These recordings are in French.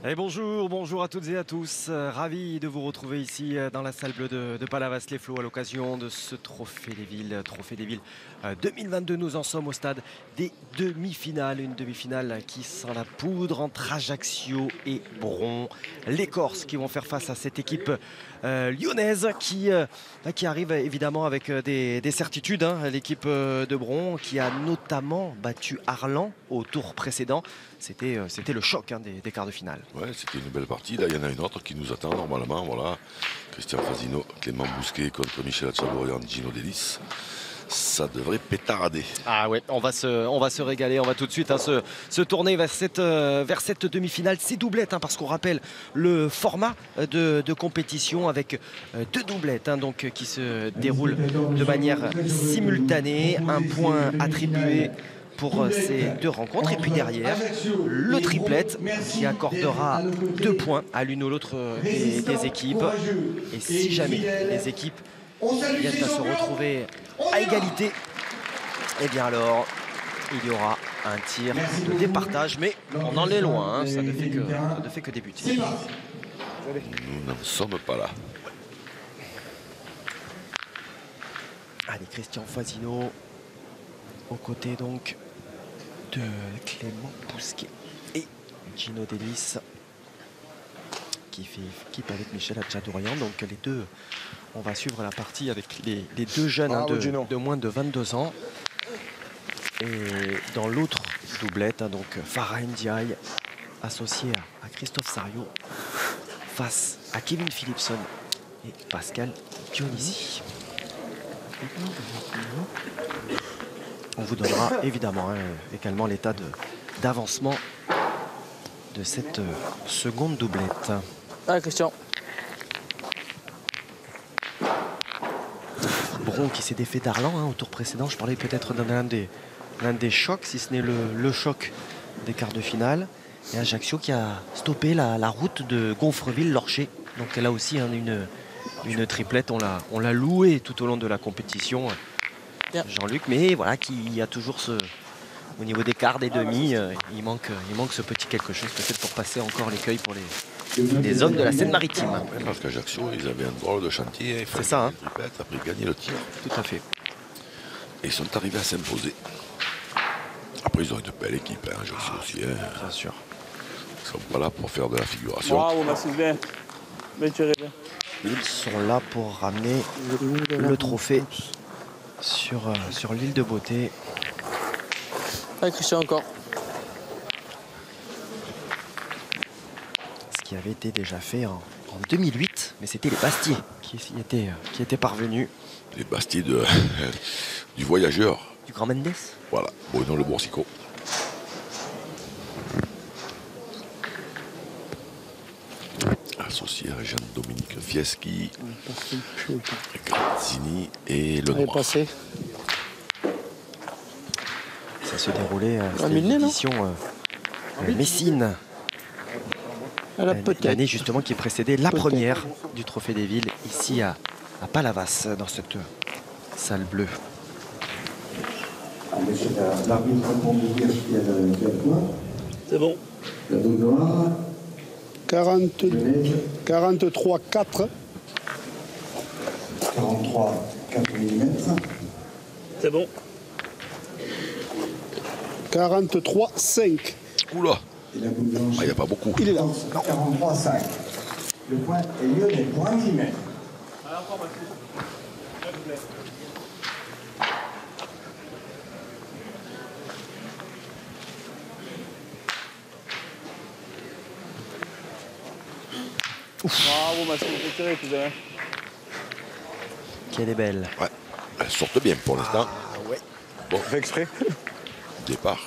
Et bonjour, bonjour à toutes et à tous. Ravi de vous retrouver ici dans la salle bleue de Palavas-les-Flots à l'occasion de ce Trophée des Villes. Trophée des Villes 2022, nous en sommes au stade des demi-finales. Une demi-finale qui sent la poudre entre Ajaccio et Bron. Les Corses qui vont faire face à cette équipe lyonnaise qui arrive évidemment avec des certitudes. L'équipe de Bron qui a notamment battu Arlan au tour précédent. C'était le choc des quarts de finale. Ouais, c'était une belle partie. Là, il y en a une autre qui nous attend normalement. Voilà, Christian Fasino, Clément Bousquet contre Michel Achadorian, Gino Delis. Ça devrait pétarader. Ah ouais, on va se régaler. On va tout de suite se tourner vers cette demi-finale. C'est doublette, parce qu'on rappelle le format de compétition avec deux doublettes donc, qui se déroulent de manière simultanée. Un point attribué pour ces deux rencontres, et puis derrière le triplette qui accordera 2 points à l'une ou l'autre des équipes. Et si jamais les équipes viennent à se retrouver à égalité, et bien alors il y aura un tir de départage, mais on en est loin, ça ne fait que débuter. Nous n'en sommes pas là. Allez, Christian Fasino aux côtés donc de Clément Bousquet et Gino Delis qui fait équipe avec Michel Achadorian. Donc les deux, on va suivre la partie avec les deux jeunes de moins de 22 ans. Et dans l'autre doublette, donc Farah Ndiaye associé à Christophe Sario face à Kevin Philipson et Pascal Dionisi. On vous donnera évidemment également l'état d'avancement de cette seconde doublette. Ah, Christian. Bron qui s'est défait d'Arlan au tour précédent. Je parlais peut-être d'un des chocs, si ce n'est le choc des quarts de finale. Et Ajaccio qui a stoppé la route de Gonfreville-Lorcher. Donc là aussi une triplette, on l'a loué tout au long de la compétition. Jean-Luc, mais voilà, qui a toujours au niveau des quarts, des demi, il manque ce petit quelque chose, peut-être pour passer encore l'écueil pour les hommes de la Seine-Maritime. Ouais, parce qu'Ajaccio, ils avaient un drôle de chantier. C'est ça. Triplette, après gagner le tir. Tout à fait. Et ils sont arrivés à s'imposer. Après, ils ont une belle équipe, Ajaccio aussi. Bien sûr. Ils sont pas là pour faire de la figuration. Bravo, merci bien. Bien tiré, bien. Ils sont là pour ramener le trophée sur l'île de Beauté. Ah, Christian encore. Ce qui avait été déjà fait en 2008, mais c'était les Bastiers qui étaient parvenus. Les Bastiers du voyageur. Du Grand Mendes. Voilà, Bruno Le Boursicot. Associé à Jean-Dominique Fieschi, Grazzini et Le Noir. Passé. Ça se déroulait À Milne, l'édition Messine. Peut-être. L'année justement qui précédait la première du Trophée des Villes ici à Palavas, dans cette salle bleue. C'est bon. 43, 4. 43, 4 mm. C'est bon. 43, 5. Oula, Et la boule blanche. il n'y a pas beaucoup. Il est là. 43, 5. Le point est lyonnais pour 1 mm. Bravo, merci. Bien tiré, cousin. Qu'elle est belle. Ouais, elles sortent bien pour l'instant. Ah ouais. Bon, Fait exprès. départ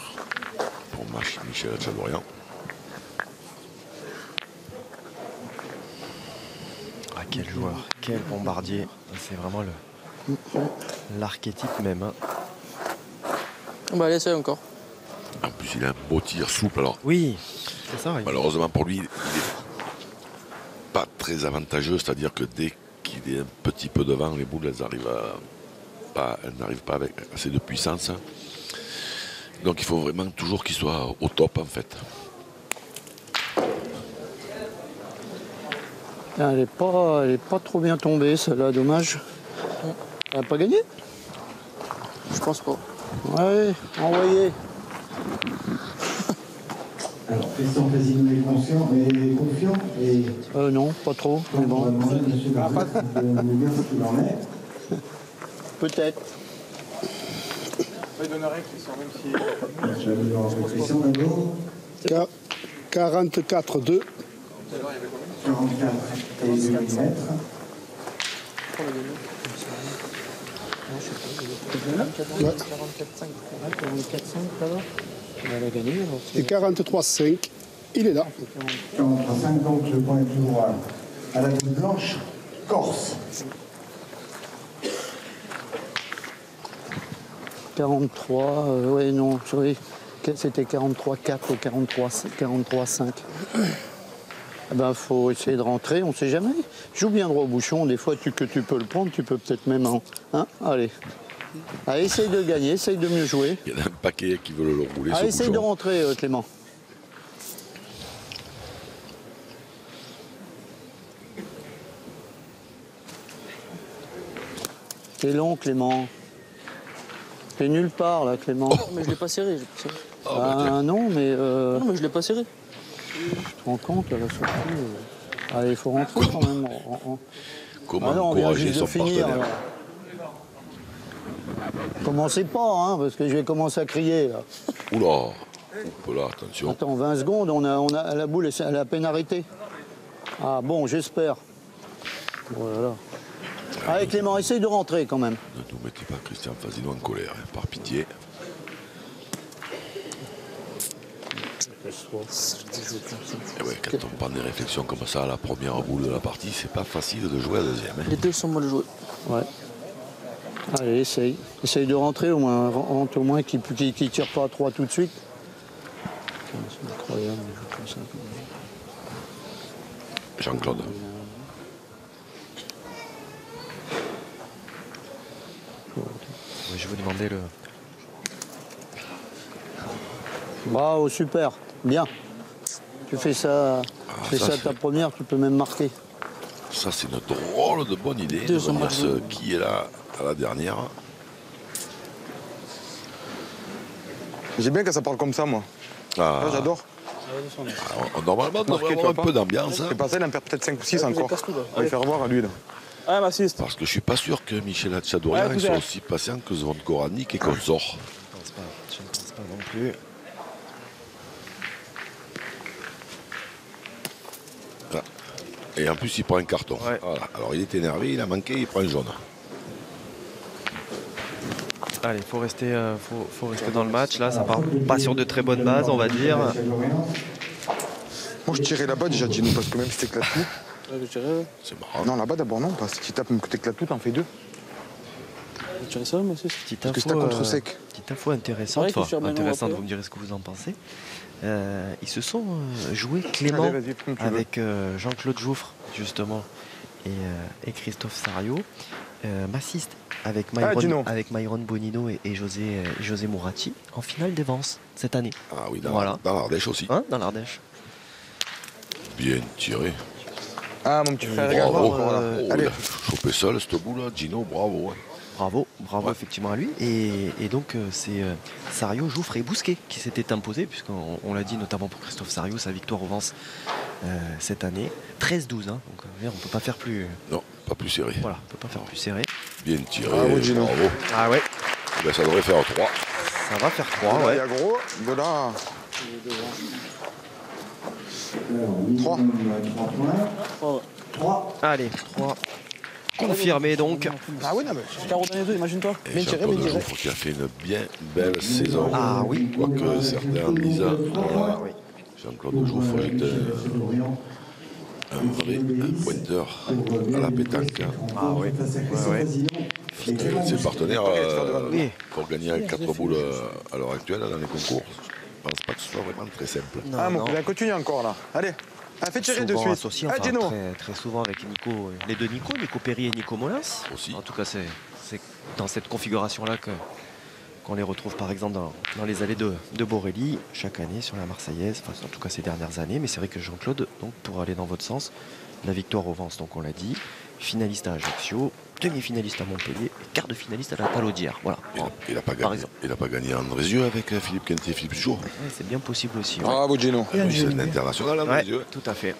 pour Michel Achadorian. Ah, quel joueur, quel bombardier. C'est vraiment l'archétype même. Bah, allez, essaye encore. En plus, il a un beau tir souple. Alors, Oui, c'est ça. malheureusement pour lui, il n'est pas très avantageux. C'est-à-dire que dès qu'il est un petit peu devant, les boules, elles n'arrivent pas avec assez de puissance. Donc, il faut vraiment toujours qu'il soit au top, en fait. Elle est pas trop bien tombée, celle-là, dommage. Elle n'a pas gagné? Je pense pas. Ouais, envoyé. Alors, Christian Casino est conscient et confiant et Non, pas trop, mais on va bon. demander à M. Barbat de nous dire ce qu'il en est. Peut-être. Il donnerait Christian, même si. Je vais vous demander Christian d'abord. 44-2. 44 et 2 mm. Ouais. 44-5 là-bas. Elle a gagné. Et 43-5. Il est là. 43-5, donc le point est toujours à la boule blanche. Corse. 43, ouais, non, oui. C'était 43-4 ou 43-5. Eh ben, faut essayer de rentrer, on sait jamais. Joue bien droit au bouchon, des fois que tu peux le prendre, tu peux peut-être même en. Hein, allez. Allez, essaye de gagner, essaye de mieux jouer. Il y en a un paquet qui veulent le rouler Allez, sur essaye de bouchon. rentrer, Clément. T'es long, Clément. T'es nulle part, là, Clément. Mais je l'ai pas serré. Je l'ai pas serré. Ah non, mais Non, mais je l'ai pas serré. tu te rends compte, là, surtout. Allez, il faut rentrer quand même. Comment Ah non, on vient encourager juste de son finir. partenaire? Alors. Commencez pas, hein, parce que je vais commencer à crier. Là. Oula, là, attention. Attends, 20 secondes, on a la boule, elle a à peine arrêté. Ah bon, j'espère. Voilà. Allez, Clément, essaye de rentrer quand même. Ne nous mettez pas Christian Fasino en colère, hein, par pitié. Et ouais, quand on prend des réflexions comme ça à la première boule de la partie, c'est pas facile de jouer à la deuxième. Hein. Les deux sont mal joués. Ouais. Allez, essaye. Essaye de rentrer au moins. Rentre au moins qu'il tire pas à 3 tout de suite. C'est incroyable, des jeux comme ça. Jean-Claude. Oui, je vais vous demander le. Bravo, super. Bien. Tu fais ça, ça, ta première, tu peux même marquer. Ça, c'est une drôle de bonne idée de Deux sont venir mal joués. qui est là à la dernière. J'aime bien quand ça parle comme ça, moi. Ah, Ouais, j'adore. Normalement, on devrait tu avoir vois un peu pas d'ambiance. hein, C'est pas ça, il en perd peut-être 5 ou 6 encore. casse tout, là. On va lui faire voir à lui, là. Ah, m'assiste. Parce que je suis pas sûr que Michel Hatchadourian Ouais, soit cousin. aussi patient que Zvon Koranic et consort. Je ne pense pas non plus. Ah. Et en plus, il prend un carton. Ouais. Voilà. Alors, il est énervé, il a manqué, il prend un jaune. Allez, faut rester dans le match. Là, ça part pas sur de très bonnes bases, on va dire. Moi, je tirais là-bas déjà, Gino, parce que même si t'éclates tout. Ouais, je dirais. C'est marrant. Non, là-bas d'abord, non, parce que si tu tapes, même que t'éclates tout, t'en fais 2. Je dirais ça, m'assiste. Petite Parce que c'est info, un contre sec. petite info intéressante. C'est vrai que sur Manon, Intéressante, après. vous me direz ce que vous en pensez. Ils se sont joués Clément Allez, vas-y, comme tu veux. avec Jean-Claude Jouffre, justement, et Christophe Sario. M'assiste avec Gino. Myron Bonino et José Mourati en finale d'Evance cette année. Ah oui, dans Voilà. l'Ardèche aussi. Hein, dans l'Ardèche. Bien tiré. Ah, mon petit frère, Bravo. regarde. Voilà. Oh, Allez. il a chopé seul cette boule, là. Gino, bravo. hein. Bravo effectivement à lui. Et donc c'est Sario, Jouffre et Bousquet qui s'étaient imposés, puisqu'on l'a dit notamment pour Christophe Sario, sa victoire au Vence cette année. 13-12, hein, donc on ne peut pas faire plus. Non, pas plus serré. Voilà, on peut pas faire plus serré. Bien tiré. Bravo, Gino. Bravo. Ah ouais, Eh ben, ça devrait faire 3. ça va faire 3, Voilà, ouais. il y a gros. Voilà. 3. 3 points. 3. Allez, 3. Confirmé donc. Ah oui, non, mais. Carreau dernier deux, imagine-toi. Et Bien tiré, Jean-Claude bien tiré. Jouffre qui a fait une bien belle saison. Ah oui. Quoique certains disent, voilà, Jean-Claude Jouffre était un vrai pointeur à la pétanque. Ah oui. Ouais. Ses partenaires, Oui. pour gagner avec 4 boules à l'heure actuelle dans les concours, je pense pas que ce soit vraiment très simple. Non, Ah, mon non. cousin, continue encore, là. Allez. Ah, fais tirer de Souvent suite. associé, Ah, enfin, Gino. très souvent avec Nico, les deux Nico Perry et Nico Molins. Aussi. En tout cas, c'est dans cette configuration-là qu'on les retrouve par exemple dans les allées de Borelli chaque année sur la Marseillaise, enfin en tout cas ces dernières années. Mais c'est vrai que Jean-Claude, donc pour aller dans votre sens, la victoire au Vence, donc on l'a dit, finaliste à Ajaccio, demi-finaliste à Montpellier, et quart de finaliste à la Talaudière. Voilà. Il n'a pas Par gagné. exemple. Il n'a pas gagné à Andrézieux avec Philippe Quintet et Philippe Jour. Ouais, c'est bien possible aussi. Ouais. Bravo Gino. C'est un international, Ouais, Andrézieux. tout à fait.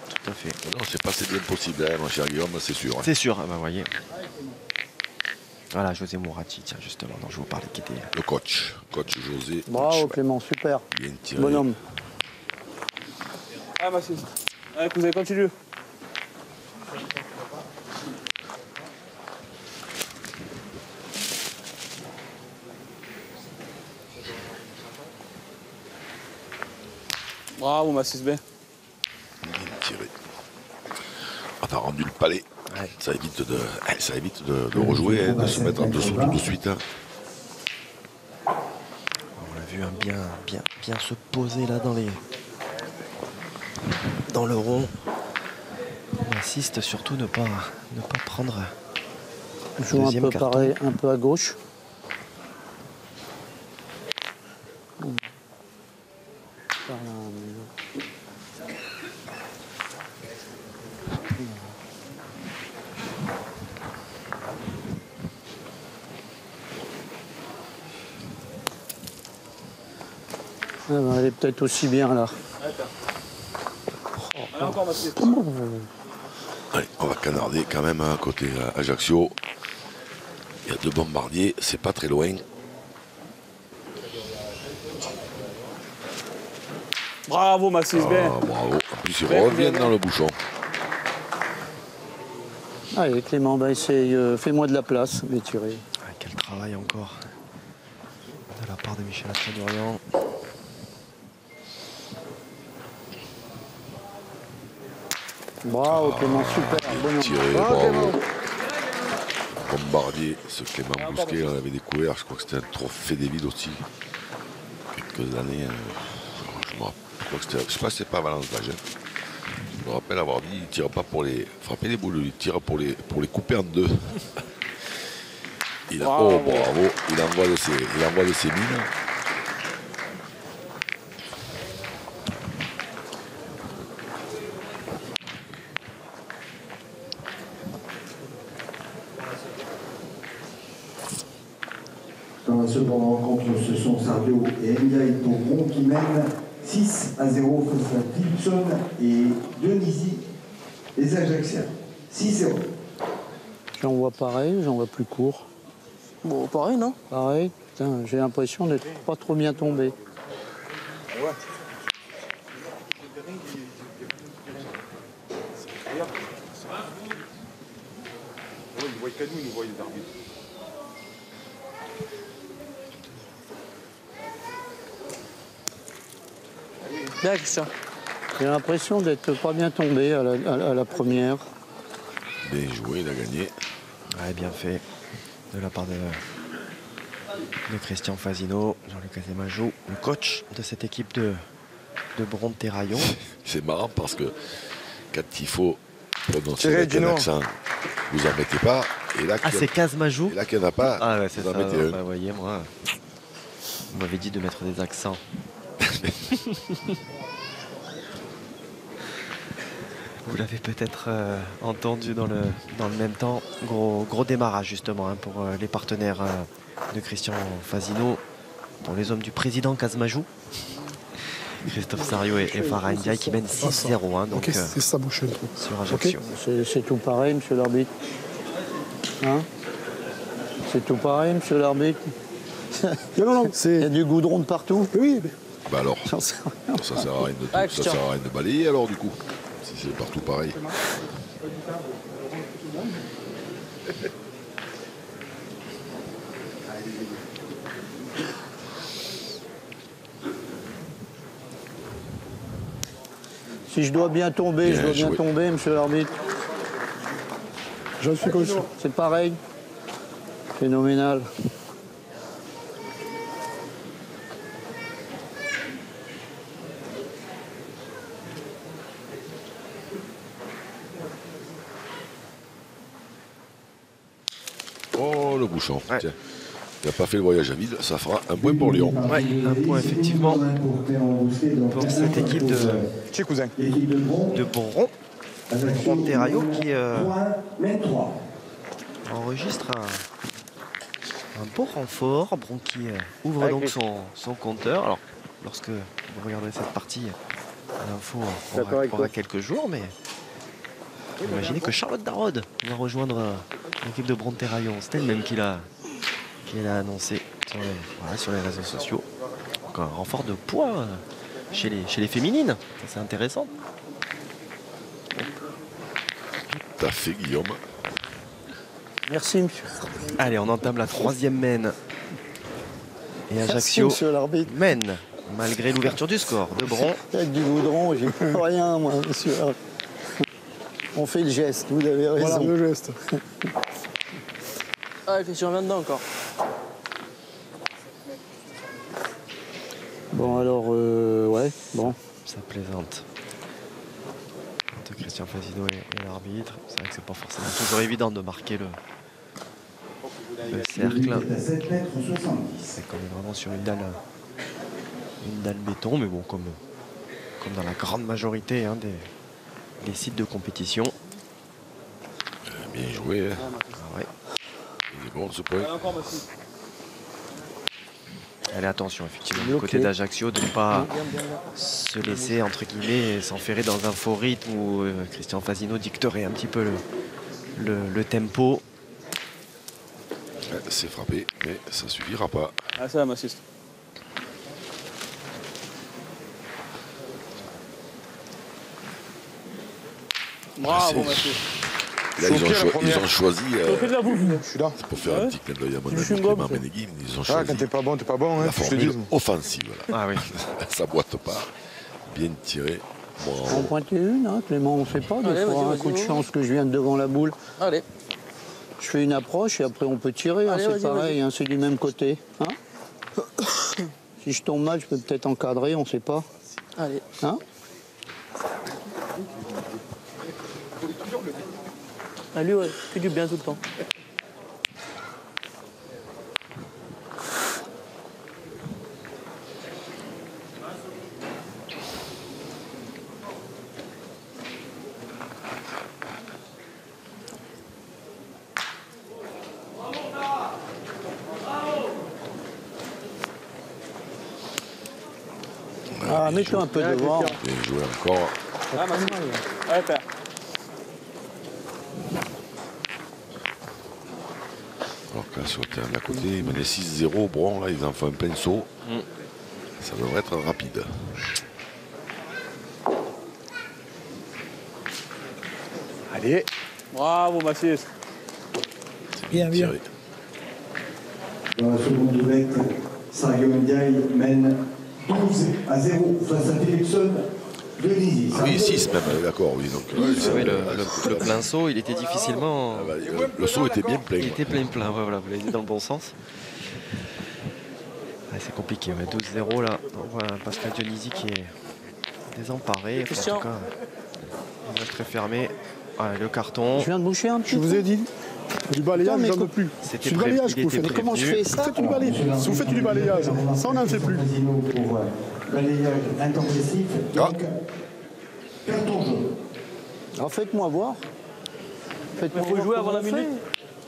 Tout à fait. Non, c'est pas c'est bien possible, hein, mon cher Guillaume, c'est sûr. C'est sûr, vous voyez. Voilà, José Mourati, tiens, justement, dont je vous parlais, qui était. Le coach José. Bravo Clément, super. Bien tiré. Bonhomme. Ah, Massis. Allez, cousin, continue. Bravo, Massis B. Bien tiré. Ah, t'as rendu le palais. Ouais. Ça évite de rejouer, hein, de se mettre en dessous tout de suite. Hein. On l'a vu bien se poser là dans le rond. On insiste surtout ne pas prendre Joue un deuxième peu carton. pareil, un peu à gauche. Par là, ah ben, elle est peut-être aussi bien là. Allez, encore, Massis. Allez, on va canarder quand même à côté Ajaccio. Il y a 2 bombardiers, c'est pas très loin. Bravo, Massis B. Ah, bravo. En plus, ils Bien, reviennent bien. dans le bouchon. Allez Clément, bah, essaye, fais-moi de la place, mais tiré. Ah, quel travail encore de la part de Michel Astradurian. Bravo Clément, super. Bonhomme. Tiré, Bravo, Clément. bravo. Bombardier, ce Clément Bousquet, on avait découvert, je crois que c'était un trophée des villes aussi. Quelques années, je crois que c'était, je sais pas si c'était pas Valence d'âge. Je me rappelle avoir dit, il ne tire pas pour les frapper les boules, il tire pour les couper en deux. Bravo. Oh bravo, il envoie de ses mines. Dans la seconde rencontre, ce sont Sardio et Ndiaye Tauron qui mènent 6-0 face à Gibson et Dionisi, les Ajaxiens. 6-0. J'en vois pareil, j'en vois plus court. Bon, pareil, non? Pareil, putain, j'ai l'impression d'être pas trop bien tombé. Bien, Christian. J'ai l'impression d'être pas bien tombé à la première. Bien joué, il a gagné. Ouais, bien fait de la part de Christian Fasino, Jean-Luc Azemajou, le coach de cette équipe de Bronte-Terraillon. C'est marrant parce que quand il faut prononcer Tirez, avec un Gino. accent, vous en mettez pas. Et là, Ah, c'est Kazmajou. et là qu'il n'y en a pas, Ah ouais, c'est vous ça. en mettez un. Bah, vous voyez, moi, vous m'avez dit de mettre des accents. Vous l'avez peut-être entendu dans le même temps. Gros démarrage justement hein, pour les partenaires de Christian Fasino, pour les hommes du président Kazmajou. Christophe Sario et Farah Ndiaye qui mènent 6-0 hein, donc, Ok, c'est ça bouche le truc. sur Ajaccio. C'est tout pareil, monsieur l'arbitre. Hein? C'est tout pareil, monsieur l'arbitre. Non, non, non, Il y a c'est. du goudron de partout. Oui, mais Bah alors, J'en sais rien. ça sert à rien de, Ah, ça Christian. sert à rien de balayer alors du coup. Si c'est partout pareil. Si je dois bien tomber, Bien je dois bien joué. tomber, monsieur l'arbitre. j'en suis conscient. C'est pareil. Phénoménal. Oh le bouchon. Ouais. Tiens. Il n'a pas fait le voyage à vide, ça fera un point pour Lyon. Ouais, un point effectivement pour cette équipe Tiens, cousin. de Bonron. Monteraio qui enregistre un beau renfort. Bron qui ouvre donc son compteur. Alors, lorsque vous regarderez cette partie, l'info aura quelques jours, mais imaginez que Charlotte Darod va rejoindre l'équipe de Monteraio. C'était le même qui l'a annoncé sur les réseaux sociaux. Donc, un renfort de poids chez les féminines. C'est intéressant. Tout à fait, Guillaume. Merci, monsieur. Allez, on entame la 3e mène. Et Merci, Ajaccio monsieur l'arbitre. mène, malgré l'ouverture du score de Bron. Avec du goudron, j'ai plus rien, moi, monsieur. On fait le geste, vous avez raison. Voilà le geste. Ah, Christian vient dedans encore. Bon, alors, ouais, bon. Ça plaisante. Entre Christian Fasino et l'arbitre. C'est vrai que c'est pas forcément toujours évident de marquer le cercle. À 7 mètres 70. C'est quand même vraiment sur une dalle béton, mais bon, comme dans la grande majorité des sites de compétition. Bien joué. Hein. Ah ouais. Il est bon ce point. Allez, attention, effectivement, du côté d'Ajaccio, de ne pas se laisser, entre guillemets, s'enferrer dans un faux rythme où Christian Fasino dicterait un petit peu le tempo. C'est frappé, mais ça suffira pas. Ah, ça m'assiste. Bravo, Mathieu. Là, ils ont choisi Fais de la bouffe. Je suis là. pour faire un petit clin d'œil à mon ami chewing-gum, Clément toi. Ménéguine. Ils ont Ah, choisi quand t'es pas bon, hein, la je te formule dis. offensive. Là. Ah oui. Ça boite pas. Bien tiré. En pointer une, hein, Clément, on fait pas des Allez, fois vas-y, un coup de vas-y. chance que je viens de devant la boule. Allez. Je fais une approche et après on peut tirer, hein, Allez, c'est vas-y, pareil, hein, c'est du même côté. Hein si je tombe mal, je peux peut-être encadrer, on sait pas. Allez. Hein Ah, lui, ouais, fait du bien tout le temps. Ah, mets-toi un peu devant. Bien joué encore. Ah, Mathieu. Allez, père. Alors que là, sur le terrain d'à côté, ils menaient 6-0. Bron, là, ils en font un pinceau. Ça devrait être rapide. Allez. Bravo, Mathieu. C'est Bien, bien. tiré. Dans la seconde doublette, Sergio Ndiaye mène 12-0 face à Philipson de Nizi. Ah oui, 6 même, d'accord. Oui, donc, Oui, le plein saut, il était difficilement. le saut était bien plein. Il était plein, ouais, voilà, vous l'avez dit dans le bon sens. Ouais, c'est compliqué, ouais, 12-0 là. On voit Pascal Dionisi qui est désemparé. Enfin, Christian. en tout cas, il reste très fermé. Ouais, le carton. Je viens de boucher un petit Je vous peu. ai dit, du balayage, Attends, mais j'en veux plus. C'était Du prévu, balayage il que vous était faites. Comment je prévenu. fais ça Faites du balayage. Si vous faites du balayage, ça on n'en fait plus. Casino pour balayage intempestif. Donc, carton jaune. Alors faites-moi voir. Faites-moi Il faut voir jouer comment avant la on fait. minute.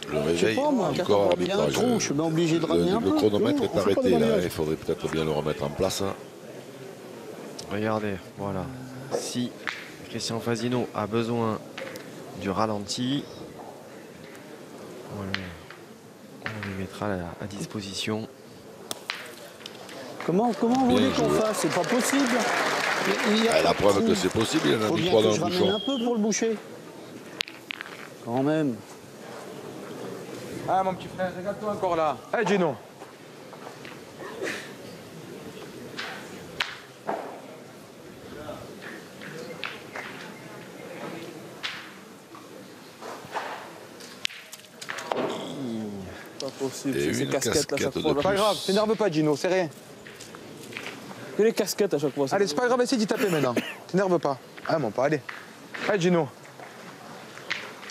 Le Je sais réveil, pas, moi, encore il y a un arbitrage. trou, je suis bien obligé de ramener un Le peu. chronomètre Non, est on fait pas de arrêté là. balayage. Il faudrait peut-être bien le remettre en place. Hein. Regardez, voilà. Si Christian Fasino a besoin du ralenti, on lui mettra à disposition. Comment vous Bien voulez qu'on joué. fasse? C'est pas possible. Il y a Ah, la pas de preuve trou. que c'est possible, il en a Faut mis bien 3 que dans je le ramène bouchon. un peu pour le boucher. Quand même. Ah, mon petit frère, regarde-toi encore là. Eh, Gino. Pas possible, Et c'est ces une casquettes à chaque casquette fois. de là. Pas grave, t'énerve pas, Gino, c'est rien. Que les casquettes à chaque fois. Allez, c'est pas grave, essaye d'y taper maintenant. T'énerve pas. Ah, mon pas, allez. Allez, Gino.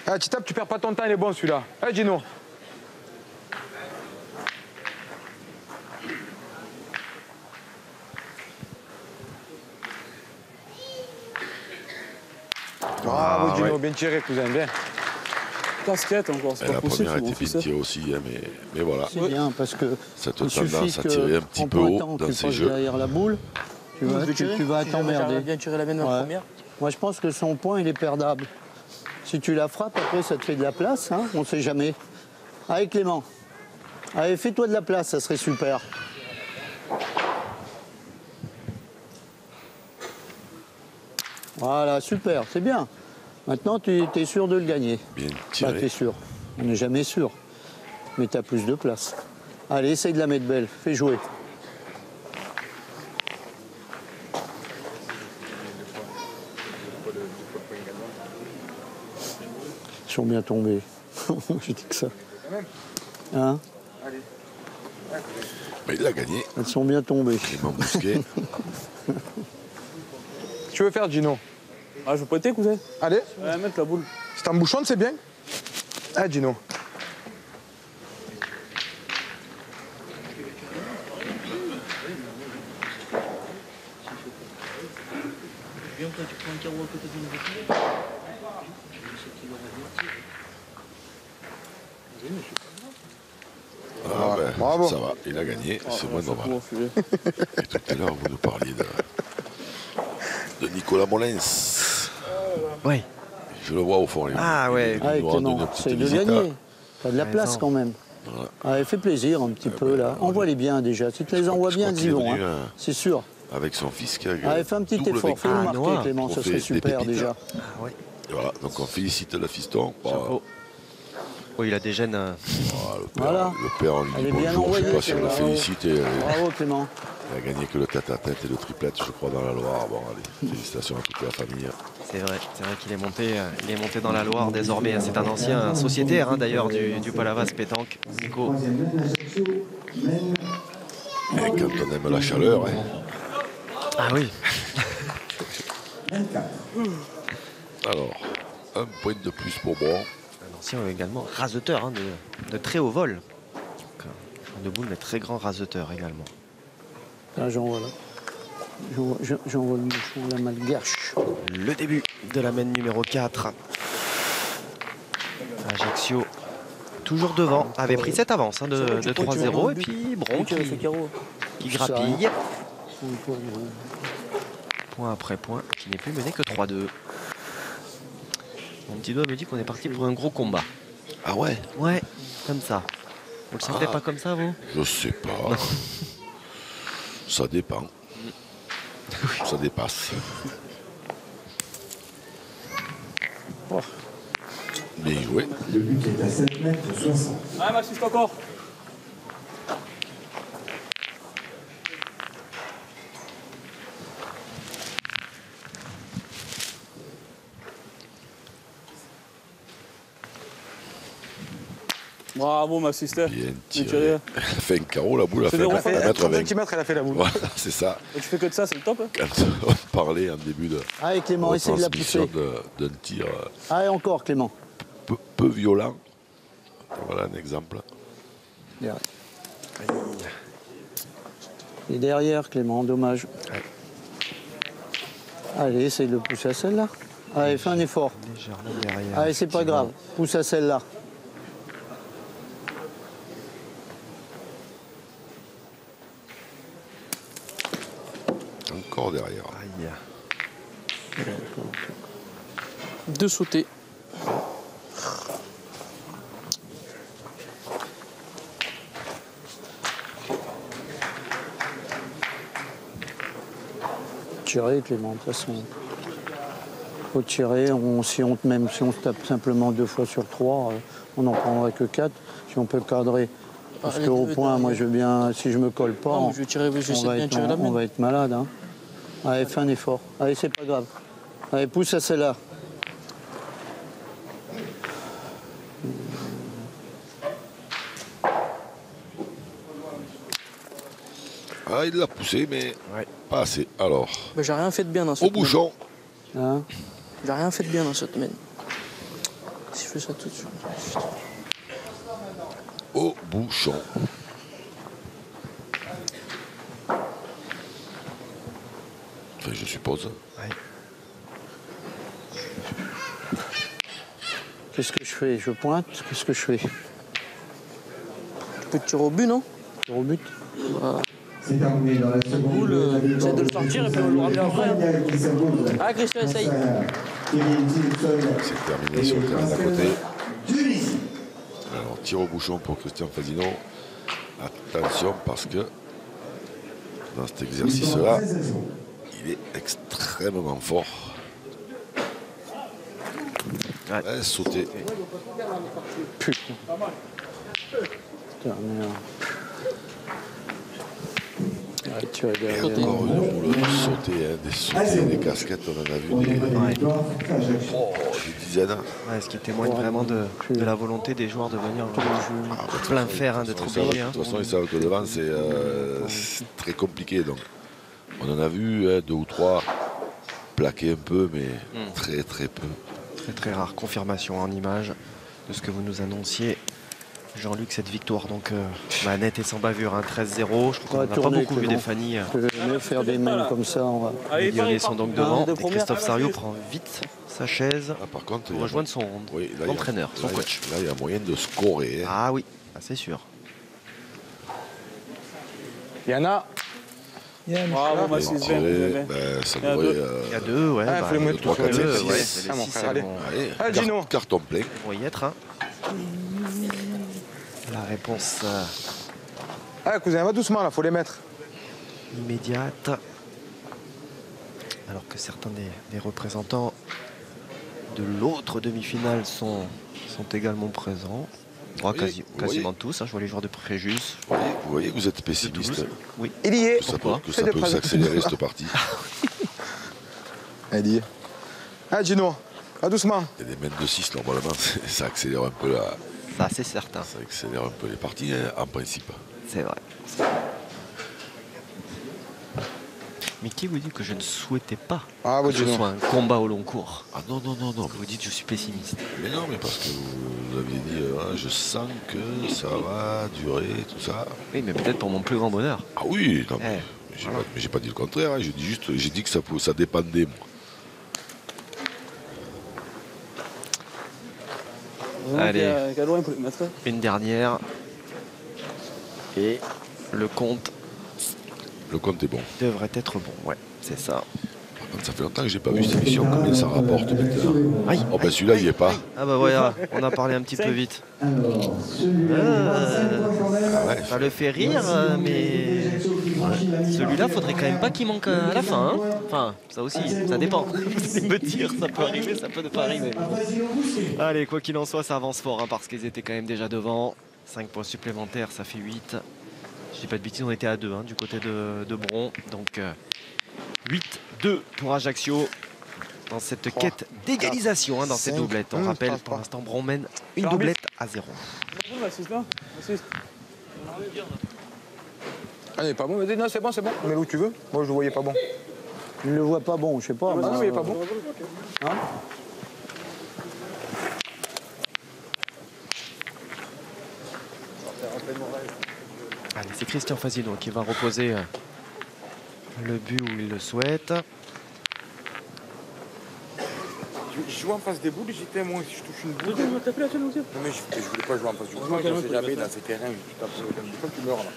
Ah, tu tapes, tu perds pas ton temps, il est bon celui-là. Allez, Gino. Bravo, Gino, ouais. bien tiré, cousin, bien. Casquette encore, c'est Et pas la possible. première c'est mon était fils. bien tirée aussi, hein, mais voilà. C'est bien parce que Cette il suffit tendance à que tirer un petit en peu haut pointant, dans tu ces passes jeux. derrière la boule, tu vas, tu vas t'emmerder. bien tiré la mienne en Ouais. première. Moi, je pense que son point, il est perdable. Si tu la frappes, après, ça te fait de la place, hein, on ne sait jamais. Allez, Clément. Allez, fais-toi de la place, ça serait super. Voilà, super, c'est bien. Maintenant, tu es sûr de le gagner. Bien Bah, tiré. t'es sûr. On n'est jamais sûr. Mais tu as plus de place. Allez, essaye de la mettre belle. Fais jouer. Ils sont bien tombés. Je dis que ça. Hein? Mais il l'a gagné. Elles sont bien tombées. Clément Bousquet. Tu veux faire, Gino? Ah, je veux prêter, cousin. Allez, Ouais, mettre la boule. c'est en bouchon, c'est bien. Ah, Gino. Ah, ben, bravo. ça va, il a gagné, c'est moins normal. Bon, filet. Et tout à l'heure, vous nous parliez de Nicolas Molins. Oui. Je le vois au fond. Ah, ouais. Il Allez, nous rend une Clément, petite c'est de visite, gagner. T'as de la place Raison. quand même. Voilà. Allez, fais plaisir un petit peu là. Envoie-les bien déjà. Si tu les envoies je bien, crois ils y qu'il est vont. venu, hein. C'est sûr. avec son fils qui a Allez, fais un petit double effort. vainqueur. Fais-le Ah, marquer, Noah. Clément. Ça Trophée serait des super pépites. déjà. Ah, oui. Et voilà, donc on félicite le fiston. Bon, Chapeau. Oui, il a des gènes. voilà, Voilà. le père, on lui Elle dit est bien bonjour, je sais envoyée, pas si on le Clément. félicite. Bravo, Clément. Il a gagné que le tête-à-tête et le triplette, je crois, dans la Loire. Bon, allez, félicitations à toute la famille. C'est vrai qu'il est monté dans la Loire désormais. C'est un ancien sociétaire hein, d'ailleurs du Palavas Pétanque. Nico. Troisième mène, Ajaccio mène Et quand on aime la chaleur, hein. Ah oui. 24. Alors, un point de plus pour Bron. Un ancien également raseteur hein, de très haut vol. Donc, un de boule mais très grand raseteur également. Là, j'envoie là. J'envoie le bouchon, la malgache. Le début de la mène numéro 4. Ajaccio, toujours devant, avait pris cette avance hein, de 3-0. Et puis Bron qui grappille. Point après point, qui n'est plus mené que 3-2. Mon petit doigt me dit qu'on est parti pour un gros combat. Ah ouais? Ouais, comme ça. Vous le sentez Ah. pas comme ça, vous? Je sais pas. Ça dépend. Ça dépasse. Bien joué. Le but est à 7 mètres 60. Ah, m'assiste encore. Bravo, ma sister. Bien tiré. tiré. Elle a fait un carreau, la boule a C'est fait des un refais. 1m20. 30 cm, elle a fait la boule. Voilà, c'est ça. Et tu fais que de ça, c'est le top. Hein. Quand on parlait en début de Allez, Clément, essaye de la retransmission pousser. d'un tir Allez, encore, Clément. peu violent. Voilà un exemple. Derrière. Et derrière, Clément, dommage. Ouais. Allez, essaye de le pousser à celle-là. Allez, fais un effort. Légèrement derrière. Allez, c'est pas grave. Pousse à celle-là. Encore derrière. Aïe. Deux sautés. Tirer, Clément, de toute façon. Faut tirer. Même si on se tape simplement 2 fois sur 3, on n'en prendrait que 4. Si on peut cadrer. Parce Allez, qu'au deux point, moi, derrière. je veux bien. Si je me colle pas, Non, mais je vais tirer, j'essaie de bien tirer la on mienne. va être malade. Hein. Allez, fais un effort. Allez, c'est pas grave. Allez, pousse à celle-là. Ah, il l'a poussé, mais Ouais. pas assez. Alors, Ben, j'ai rien fait de bien dans cette au bouchon. Hein. J'ai rien fait de bien dans cette mène. Si je fais ça tout de suite. Au bouchon. Enfin, je suppose. Ouais. Qu'est-ce que je fais? Je pointe, qu'est-ce que je fais? Tu peux te tirer au but, non? Tir au but? Bah, C'est terminé dans la seconde. essaie de le sortir et puis on le ramener après. Ah, Christian, essaye. C'est terminé sur le terrain d'à côté. Alors, tir au bouchon pour Christian Fasino. Attention parce que dans cet exercice-là, il est extrêmement fort. Ouais, sauter. Putain. Dernière. Ouais, tu as Et encore une boule sauter, hein, des sautés, des casquettes, on en a vu des dizaines. Ouais, ce qui témoigne vraiment de la volonté des joueurs de venir plein fer, hein, d'être obligés. De toute façon, ils savent que devant, c'est très compliqué. Donc, on en a vu 2 ou 3 plaquer un peu, mais très très peu. Très très rare. Confirmation en image de ce que vous nous annonciez. Jean-Luc, cette victoire donc nette et sans bavure, hein, 13-0. Je crois qu'on n'a pas beaucoup vu des Fanny. mieux faire des mains comme ça. On va... Les Lyonnais sont donc devant. Et Christophe Sariot prend vite sa chaise Par contre, pour rejoindre son entraîneur, son coach. Là, il y a moyen de scorer. Hein. Ah oui, c'est sûr. Il y en a. Bravo, ma 6 ça devrait. Il y a 2, ouais. Ah, faut les mettre 3, 4, 5, 6. Ouais, Ah, mon frère, allez. Allez, Gino. carton plein. Ils vont y être. Hein. La réponse Ah, cousin, va doucement là, faut les mettre. immédiate. Alors que certains des représentants de l'autre demi-finale sont également présents. Quasiment tous. Hein, je vois les joueurs de Préjus. Vous voyez que vous êtes pessimiste. Oui. Il y est. Ça peut s'accélérer cette partie. Allez. Ah, Gino, va doucement. Il y a des mètres de 6 normalement, ça accélère un peu la... Ça, c'est certain. Ça accélère un peu les parties, hein, en principe. C'est vrai. Mais qui vous dit que je ne souhaitais pas que ce soit un combat au long cours? Ah non. Vous dites que je suis pessimiste. Mais non, mais parce que vous aviez dit, je sens que ça va durer, tout ça. Oui, mais peut-être pour mon plus grand bonheur. Ah oui, non, mais j'ai pas dit le contraire. Hein, j'ai dit que ça dépendait, moi. Allez, une dernière. Et le compte est bon. devrait être bon, ouais, c'est ça. Par contre, ça fait longtemps que j'ai pas vu cette émission, combien ça rapporte maintenant. Oh ben celui-là, il est pas. Ah bah voilà, on a parlé un petit peu vite. Ça le fait rire, mais celui-là, faudrait quand même pas qu'il manque à la fin. Hein. Enfin, ça aussi, ça dépend. C'est me dire, ça peut arriver, ça peut ne pas arriver. Bon. Allez, quoi qu'il en soit, ça avance fort, hein, parce qu'ils étaient quand même déjà devant. 5 points supplémentaires, ça fait 8. Je dis pas de bêtises, on était à 2 du côté de Bron. Donc 8-2 pour Ajaccio dans cette quête d'égalisation dans cette doublette. On rappelle, pour l'instant, Bron mène une doublette à 0. Ah, il est pas bon, vas-y, non, c'est bon. Mais où tu veux. Moi, je le voyais pas bon. Je le vois pas bon, je sais pas. Non, il est pas bon. Hein? Allez, c'est Christian Fasino qui va reposer le but où il le souhaite. Je joue en face des boules, j'étais moi, si je touche une boule. Non, mais je voulais pas jouer en face du boule. Je ne sais jamais dans ces terrains, tu tapes une fois, tu meurs là.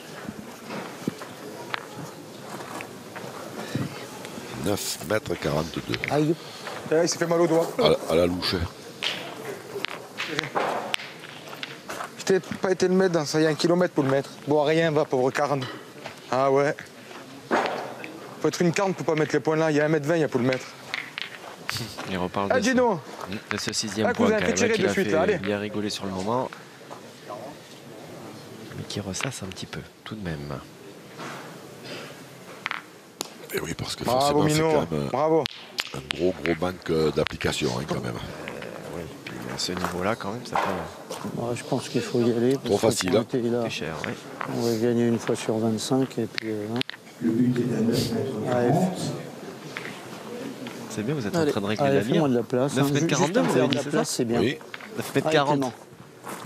9,42 m. Aïe. Il s'est fait mal au doigt. À la louche. Je t'ai pas été le mettre dans ça, il y a 1 kilomètre pour le mettre. Bon, rien va, pauvre carne. Ah ouais. Faut être une carne pour pas mettre les points là, il y a 1,20 m, il y a pour le mettre. Il reparle de ce 6e point cousin, quand même, tirer qu'il de a suite, fait allez. bien rigoler sur le moment. Mais qui ressasse un petit peu, tout de même. Et oui, parce que bravo, forcément, c'est Mino. quand même Bravo. un gros manque d'application, hein, quand même. Oui, puis à ce niveau-là, quand même, ça peut... Ouais, je pense qu'il faut y aller. Trop facile, hein. C'est cher, oui. On va gagner une fois sur 25 et puis... Le but est à 9,40 m. C'est bien, vous êtes en train de régler allez, la mire. fais-moi de la place. 9,42 m, vous avez dit, c'est ça? C'est bien. Oui. 9,40 m.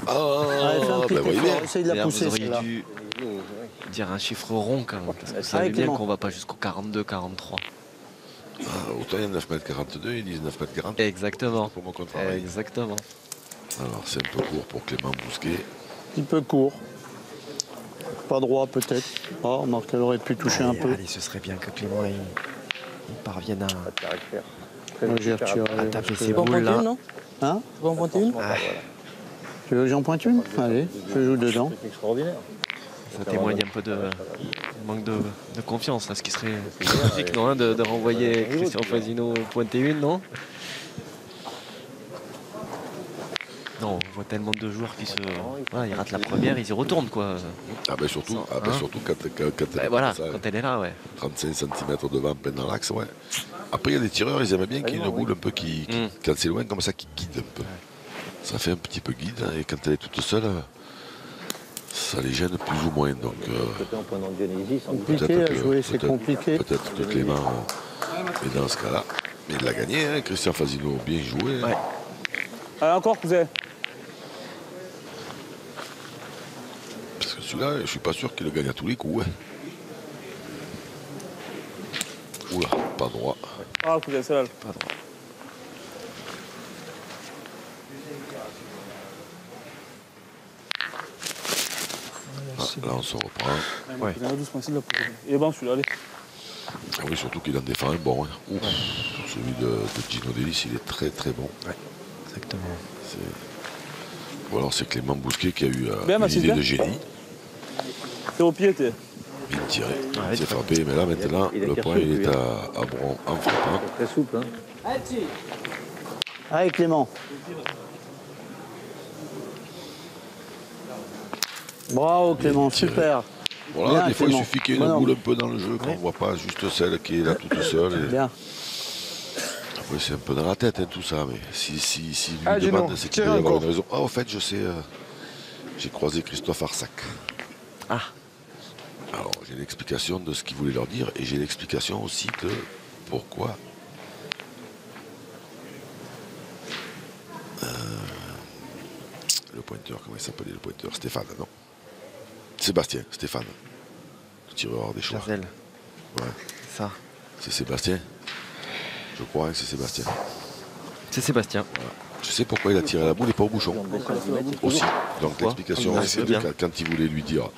Allez, fais un petit effort, essaye de la pousser, vous auriez celle-là. dû dire un chiffre rond quand même, parce que vous savez Allez, bien Clément. qu'on va pas jusqu'au 42, 43. Autant il y a 9,42 m, ils disent 9,40 m. Exactement. Pour mon contraire. Exactement. Alors c'est un peu court pour Clément Bousquet. Un petit peu court. Pas droit peut-être. Ah, remarque, elle aurait pu toucher un peu. Allez, ce serait bien que Clément il parvienne Moi, j'ai retiré. à taper ses Tu peux en boules pointer là. une, non? Hein? Tu peux en pointer une? Tu veux que j'en pointe une? Allez, je joue dedans. Ça témoigne un peu de manque de confiance, là, ce qui serait logique, non, hein, de renvoyer Christian Fasino pointer une, non? Non, on voit tellement de joueurs qui voilà, ils ratent la première, ils y retournent, quoi. Ah ben surtout, Hein surtout quand Voilà, ça, quand elle est là, ouais. 35 cm devant, plein dans l'axe, ouais. Après, il y a des tireurs, ils aiment bien qu'il y ait une boule un peu quand c'est loin, comme ça, qui guide un peu. Ça fait un petit peu guide, hein, et quand elle est toute seule, ça les gêne plus ou moins. Donc, Compliqué à jouer, c'est compliqué. Peut-être que Clément est dans ce cas-là. Mais il l'a gagné, hein, Christian Fasino, bien joué. Ouais. Allez, encore, cousin. Parce que celui-là, je suis pas sûr qu'il le gagne à tous les coups. Ouais. Oula, pas droit. Ah, cousin, c'est là. Pas droit. Ah, là, on se reprend. Ouais. Doucement, c'est de la prochaine. Il est bon celui-là, allez. Ah oui, surtout qu'il en défend un bon. Hein. Ouf. Celui de Gino Delis, il est très très bon. Ouais, exactement. Ou alors c'est Clément Bousquet qui a eu Bien, une Mathis, idée bien. de génie. C'est au pied, t'es. Bien tiré. Ouais, Il s'est frappé, mais là maintenant, le point il est à Bron en frappant. Très souple. Hein. Allez, Clément. Bravo, Clément, super. Voilà, Bien, des fois Clément. il suffit qu'il y ait une boule un peu dans le jeu, qu'on ne voit pas juste celle qui est là toute seule. Et... Bien. Après c'est un peu dans la tête hein, tout ça, mais si lui Ah, dis demande, non, c'est qu'il tire doit y avoir encore. une raison. Ah au fait je sais, j'ai croisé Christophe Arsac. Ah, Alors j'ai l'explication de ce qu'il voulait leur dire et j'ai l'explication aussi de pourquoi le pointeur, comment il s'appelait le pointeur? Stéphane, non? Stéphane. Le tireur des choix. Chazel, Ouais. ça. C'est Sébastien. Je crois que c'est Sébastien. C'est Sébastien. Je sais pourquoi il a tiré la boule et pas au bouchon. Aussi. Donc Pourquoi l'explication, Ouais, c'est c'est bien. quand il voulait lui dire,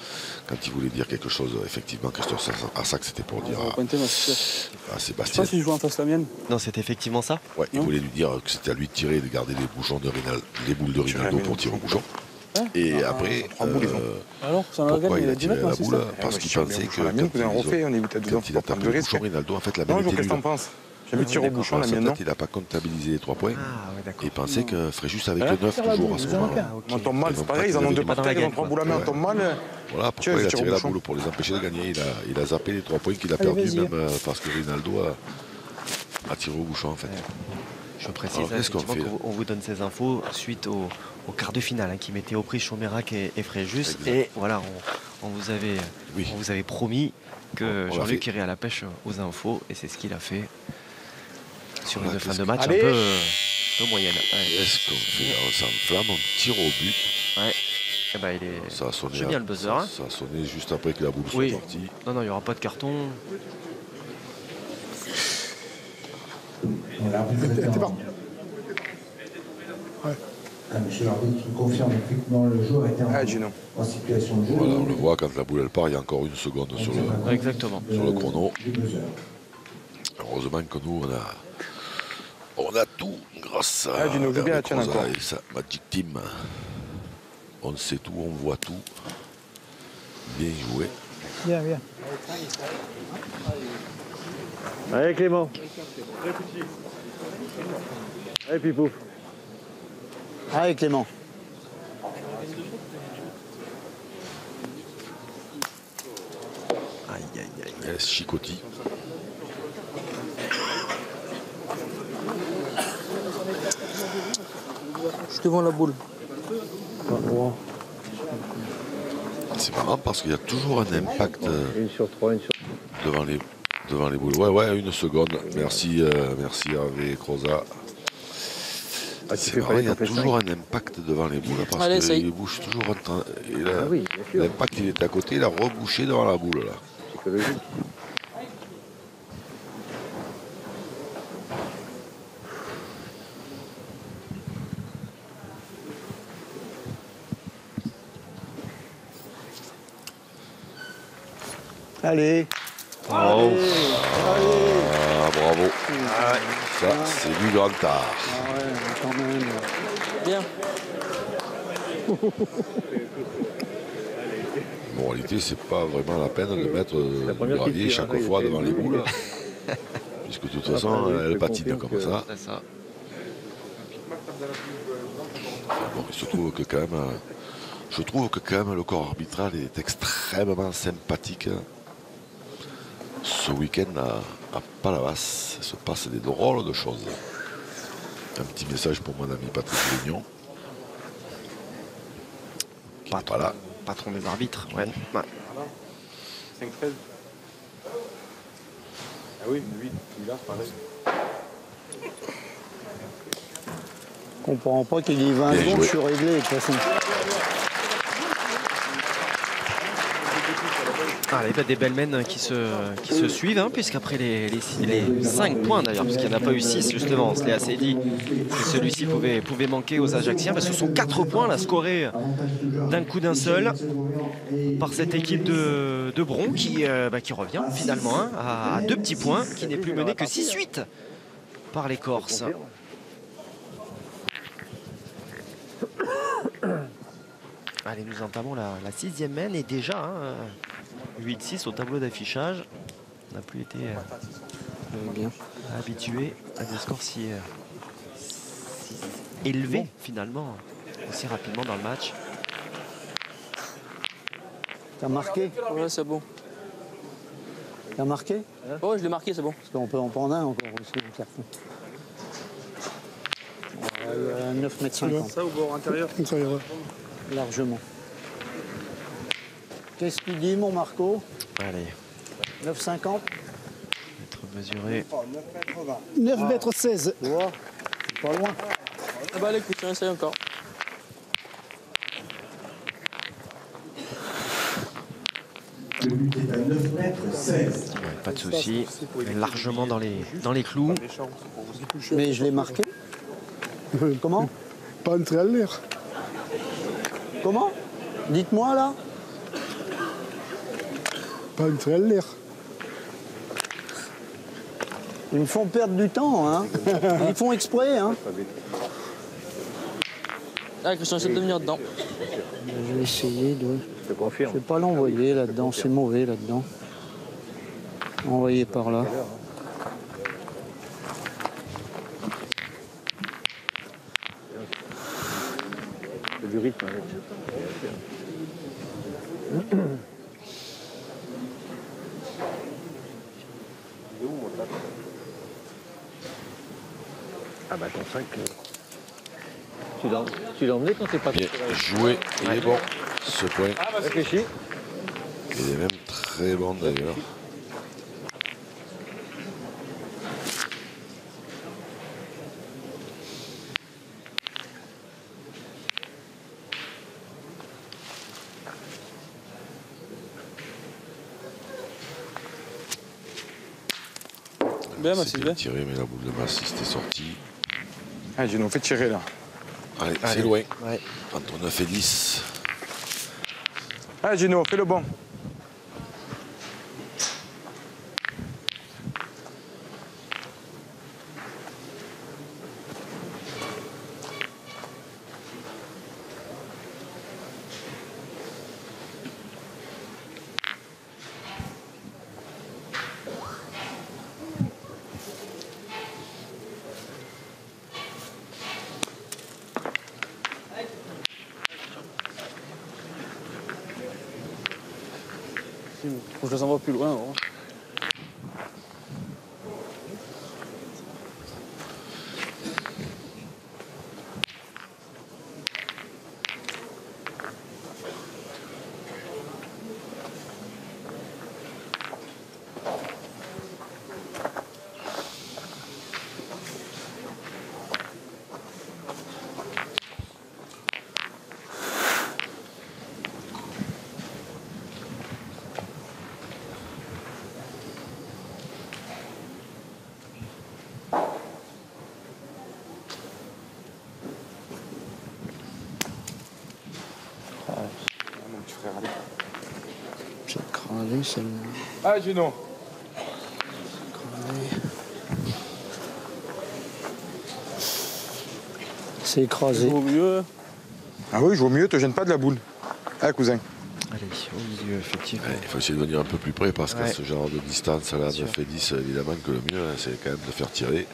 quand il voulait dire quelque chose, effectivement, Christophe Arsac, c'était pour dire On va pointer, moi, c'est sûr. à Je sais Sébastien. pas si je joue en face la mienne. Non, c'est effectivement ça. Ouais, il Non. voulait lui dire que c'était à lui de tirer et de garder les bouchons de les boules de Rinaldo pour tirer au bouchon. Et après, Alors, ça en a pourquoi gagné, il a 10 tiré mètres, la là, c'est boule? ça? Parce qu'il pensait que la mienne, vous en refait, on évite à dedans, quand il a faut pas prendre tapé de le risque. bouchon, Rinaldo, en fait, la Non, balle je était qu'est-ce que t'en nulle. penses? J'avais tiré au d'accord. bouchon, Dans la sa mienne, non? tête, il n'a pas comptabilisé les 3 points. Ah, ouais, d'accord. Et il pensait que Fréjus avec Hein? le 9 toujours à ce moment-là. On tombe mal, c'est pareil, ils en ont deux par terre, ils ont 3 boules à main, on tombe mal. Voilà pourquoi Tiens, il je a tire au tiré la bouchon. boule pour les empêcher de gagner. Il a zappé les 3 points qu'il a perdus, vas-y. même parce que Rinaldo a tiré au bouchon en fait. Je précise Alors, qu'est-ce qu'on effectivement fait, qu'on vous donne ces infos suite au quart de finale hein, qui mettait au prix Chomérac et Fréjus. Exact. Et voilà, on vous avait promis que On l'a Jean-Luc fait. irait à la pêche aux infos et c'est ce qu'il a fait sur Voilà, une fin qu'est-ce de que- match Allez. un peu moyenne. Ouais. Qu'est-ce qu'on fait là? On s'enflamme, on tire au but. Ouais. Eh ben, il est... Ça a sonné, J'aime bien le buzzer. hein. ça a sonné juste après que la boule soit Oui. partie. Non, il n'y aura pas de carton. T'es parti. Monsieur l'arbitre qui me confirme effectivement le joueur était Ah, Gino. en situation de jeu. Voilà, on le voit quand la boule elle part, il y a encore une seconde sur le Exactement. sur le chrono. du buzzer. Heureusement que nous on a tout grâce à Ah, Gino, joue bien, Hervé tiens, Croza encore. et sa Magic Team. On sait tout, on voit tout. Bien joué. Bien, bien. Allez, Clément. Allez, Pipou. Allez, Clément. Aïe, aïe, aïe. Yes, Chicotti. Je te vends la boule. C'est marrant parce qu'il y a toujours un impact Une sur 3, une sur devant les boules. Ouais, une seconde. Merci, merci Hervé Croza. C'est marrant, il y a toujours un impact devant les boules parce Allez, essaye. qu'il bouge toujours en train. Et là, Ah oui, bien sûr. l'impact il est à côté, il a rebouché devant la boule là. psychologique. Allez. Oh. Allez. Ah, bravo. Ça, c'est du grand art. Ah ouais, quand même. Bien. Bon, en réalité, c'est pas vraiment la peine de mettre du gravier chaque fois devant les boules. Puisque de toute façon, elle patine comme ça. C'est ça. Bon, il se trouve que quand même, je trouve que quand même le corps arbitral est extrêmement sympathique. Ce week-end à Palavas, il se passe des drôles de choses. Un petit message pour mon ami Patrick Lignon. Patron, Voilà. patron des arbitres. Ouais. Ouais. 5-13. Ah oui, 8, là, pareil. Je comprends pas qu'il y ait 20 Bien secondes, joué. je suis réglé de toute façon. Allez, bah, des belles mènes qui se suivent, hein, puisqu'après les 5 points d'ailleurs, puisqu'il n'y en a pas eu 6 justement, on se l'est assez dit que celui-ci pouvait manquer aux Ajacciens. Bah, ce sont 4 points là, scorés d'un coup d'un seul par cette équipe de Bron qui revient finalement hein, à 2 petits points, qui n'est plus menée que 6-8 par les Corses. Allez, nous entamons la 6e mène et déjà hein, 8-6 au tableau d'affichage. On n'a plus été habitué à des scores si élevés finalement, aussi rapidement dans le match. T'as marqué? Ouais, c'est bon. T'as marqué? Oh, je l'ai marqué, c'est bon. Parce qu'on peut en prendre un encore aussi, le carton. 9,50 m. Ça au bord intérieur. Intérieur. Largement. Qu'est-ce qu'il dit, mon Marco? Allez, 9,50? être mesuré. 9,16 m. Tu vois? C'est pas loin. Ah bah allez, écoute, on essaye encore. Le but est à 9,16 m. Ouais, pas de souci, largement dans les clous. Mais je l'ai marqué. Comment? Pas entrer à l'air. Comment? Dites-moi là. Pas entrer à l'air. Ils me font perdre du temps, hein. Ils font exprès, hein. Ah, Christian, essaie de venir dedans. Je vais essayer de... Je vais pas l'envoyer là-dedans, c'est mauvais là-dedans. Envoyer par là. C'est du rythme avec. Ah bah ton 5. Tu l'as emmené quand t'es pas Bien joué, il est bon. Ce point, réfléchi. il est même très bon d'ailleurs. Bien, C'était Sylvain. tiré, mais la boule de masse, c'était sorti. Ah, Gino, fais tirer là. Allez, c'est loin. Ouais. Entre 9 et 10. Ah, Gino, fais le bon. Faut que je les envoie plus loin. Alors. C'est écrasé celle-là. Ah, Gino. C'est écrasé. Au mieux. Ah oui, je vois mieux, te gêne pas de la boule. Ah, cousin. Allez, au milieu, effectivement. Il faut essayer de venir un peu plus près parce qu'à Ouais. ce genre de distance, là, 9 et 10, évidemment que le mieux, hein, c'est quand même de faire tirer.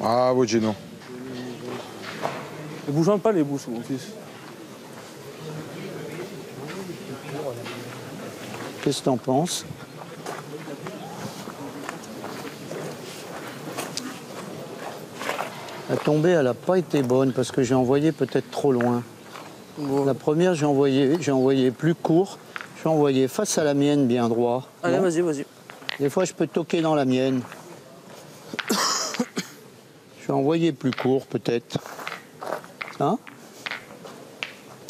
Ah oui, Gino. Ne bougeons pas les bouches, mon fils. Qu'est-ce que t'en penses? La tombée, elle n'a pas été bonne parce que j'ai envoyé peut-être trop loin. Bon. La première, j'ai envoyé plus court. J'ai envoyé face à la mienne, bien droit. Allez, Non. vas-y, vas-y. Des fois, je peux toquer dans la mienne. Je vais envoyer plus court, peut-être. Hein?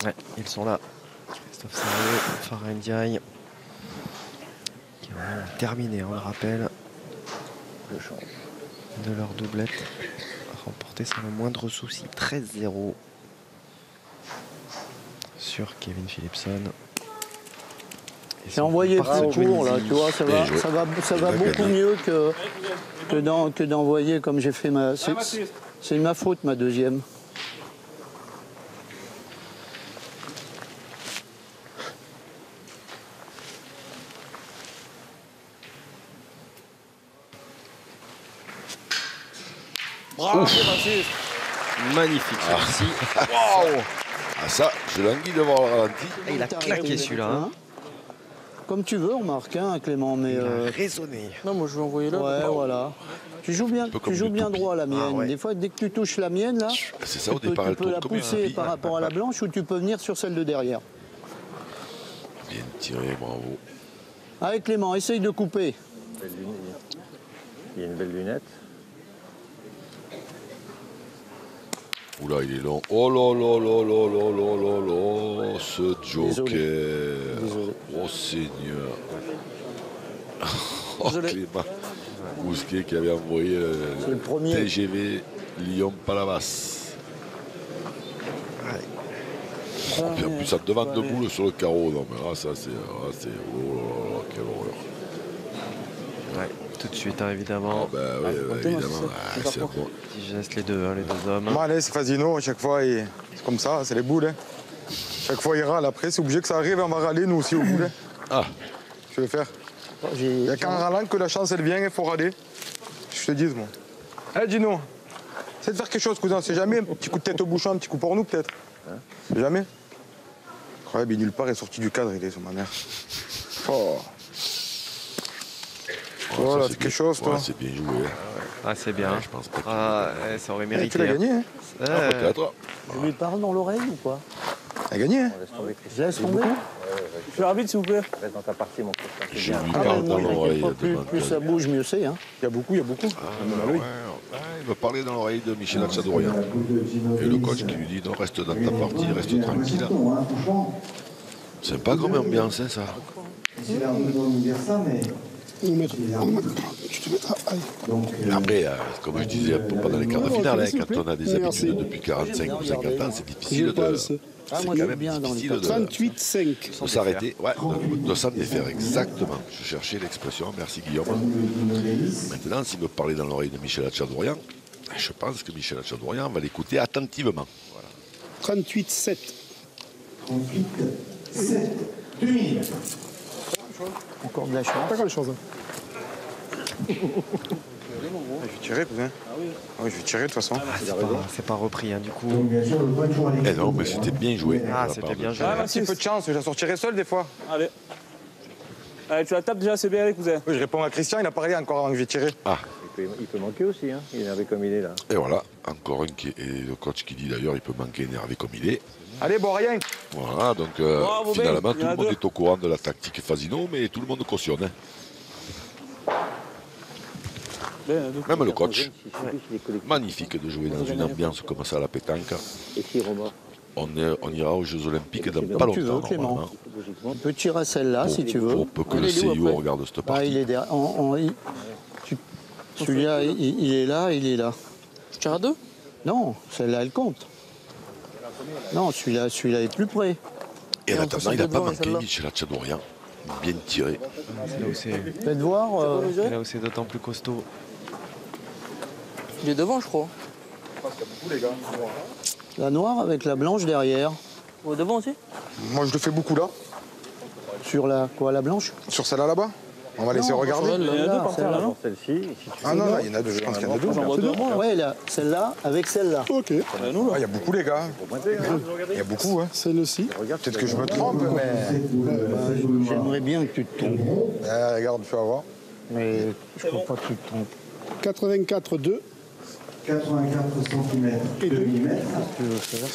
Ouais, ils sont là. Christophe Sarrieux, Farah Ndiaye, qui ont terminé, on le rappelle, de leur doublette, remporté sans le moindre souci, 13-0 sur Kevin Philipson. J'ai envoyé plus court, là, tu vois, ça Bien joué. va Bien beaucoup gagné. mieux que d'envoyer comme j'ai fait ma... C'est ma faute, ma deuxième. Bravo, Francis. Magnifique celui-ci. Ah ça, je languis de voir le ralenti. Et il a claqué celui-là. Hein. Comme tu veux, on marque, hein, Clément, mais... Il a raisonné. Non, moi je vais envoyer là. Ouais, voilà. Tu joues bien, peu comme tu joues une bien toupie. droit la mienne. Ah ouais. Des fois, dès que tu touches la mienne, là, C'est ça, au tu départ, elle peux tourne la comme une pousser toupie. par rapport à la blanche ou tu peux venir sur celle de derrière. Bien tiré, bravo. Allez, Clément, essaye de couper. Il y a une belle lunette. Oula, il est long. Oh là là là là là là là là, ce joker. Désolé. Oh Seigneur. Oh Désolé. Clément Bousquet qui avait envoyé C'est le premier. TGV Lyon-Palavas. Oh, puis en plus, ça te demande de boule sur le carreau. Non, mais là, ça, c'est. Oh là là, quelle horreur. Ouais, tout de suite, hein, évidemment. Oh, ben oui, évidemment. Ah, c'est bon. Petit geste, les deux hommes. Bon, allez, c'est Fasino, à chaque fois, c'est comme ça, c'est les boules. Hein. Chaque fois, il râle. Après, c'est obligé que ça arrive, on va râler, nous aussi, au bout. Hein. Ah, Je vais faire. Il n'y a qu'en râlant que la chance, elle vient, il faut râler. Je te dis, moi. Allez, Gino, essaie de faire quelque chose, cousin. C'est jamais un petit coup de tête au bouchon, un petit coup pour nous, peut-être. C'est jamais. Incroyable, il est nulle part, il est sorti du cadre, il est sur ma mère. Oh. Voilà, ça, c'est quelque chose, toi. Ouais, c'est bien joué. Hein. Ah, c'est bien. Ouais, je pense pas que- Ah, ouais, ça aurait Eh, mérité. tu l'as gagné, hein. hein. Ah, peut-être. Je lui parle dans l'oreille ou quoi? T'as gagné, hein. Je laisse tomber. Je suis arbitre, s'il vous plaît. Reste dans ta partie, mon copain. C'est Je bien. lui Ah, parle mais dans moi, l'oreille. t'inquiète pas, plus ça bouge, mieux c'est. Hein. Il y a beaucoup, il y a beaucoup. Ouais, il me parlait dans l'oreille de Michel Achadourian. Et le coach qui lui dit non, reste dans ta partie, reste tranquille. C'est pas comme ambiance, hein, ça. C'est l'air de l'anniversaire, mais. Tu te mettras. Allez. Donc, Après, comme je disais pendant les quarts de finale, hein, s'il vous quand on a des plaît. habitudes Merci. depuis 45 ou 50 ans, c'est Je difficile de. pense. C'est Ah, moi, quand j'aime même bien dans les difficile de 38-5. s'arrêter. Ouais, de s'en défaire, exactement. Je cherchais l'expression, merci Guillaume. Maintenant, s'il me parlait dans l'oreille de Michel Achadourian, je pense que Michel Achadourian va l'écouter attentivement. Voilà. 38-7. 38, 7, 2 minutes. Encore de la chance. Pas grand-chose. Je vais tirer, cousin. Ah oui, je vais tirer, de toute façon. C'est pas repris, hein, du coup. Donc, bien sûr, le point toujours à Eh non, mais c'était bien joué. de Ah, la c'était part de- bien joué. Ah, un petit peu de chance, je la sortirai seul, des fois. Allez. Allez, tu la tapes déjà, c'est bien, les cousins. Oui, je réponds à Christian, il a parlé encore avant que j'ai tiré. Ah, Il peut manquer aussi, hein. Il est énervé comme il est, là. et voilà, encore un qui est, et le coach qui dit d'ailleurs, il peut manquer énervé comme il est. Allez, bon, rien. Voilà, donc Bravo, Ben, finalement, il y tout en a le monde deux. est au courant de la tactique Fasino, mais tout le monde cautionne. Hein. Ben, donc, Même le coach. Il est collectif. Magnifique de jouer dans une ambiance comme ça à la pétanque. Et si, Romain, On ira aux Jeux Olympiques dans pas Comme tu veux, longtemps, Clément. normalement. Tu peux tirer celle-là si tu veux. Pour peu que Elle le est où, CIO après regarde cette Ah, partie. il est derrière. Celui-là, il est là, il est là. Je tire à 2? Non, celle-là, elle compte. Non, celui-là est plus près. Et en entre attendant, il celle n'a de pas devant et manqué celle-là. Michel Tchadorian. Bien tiré. C'est là où c'est Faites voir. là où c'est d'autant plus costaud. Il est devant, je crois. La noire avec la blanche derrière. Au devant aussi? Moi, je le fais beaucoup là. Sur la quoi, la blanche? Sur celle-là là-bas. On va laisser regarder. Il y en a deux par terre, là, non? Celle-ci, Ah non, il y en a deux. Je pense qu'il y en a deux. J'en vois deux, moi. Ouais, là, celle-là avec celle-là. Ok. Ah, il y a beaucoup, les gars. Il y a beaucoup, hein. Celle-ci. Peut-être que je me trompe, mais. J'aimerais bien que tu te trompes. Regarde, tu vas voir. Mais je crois pas que tu te trompes. 84, 2. 84 cm et demi-mètre. Tu veux faire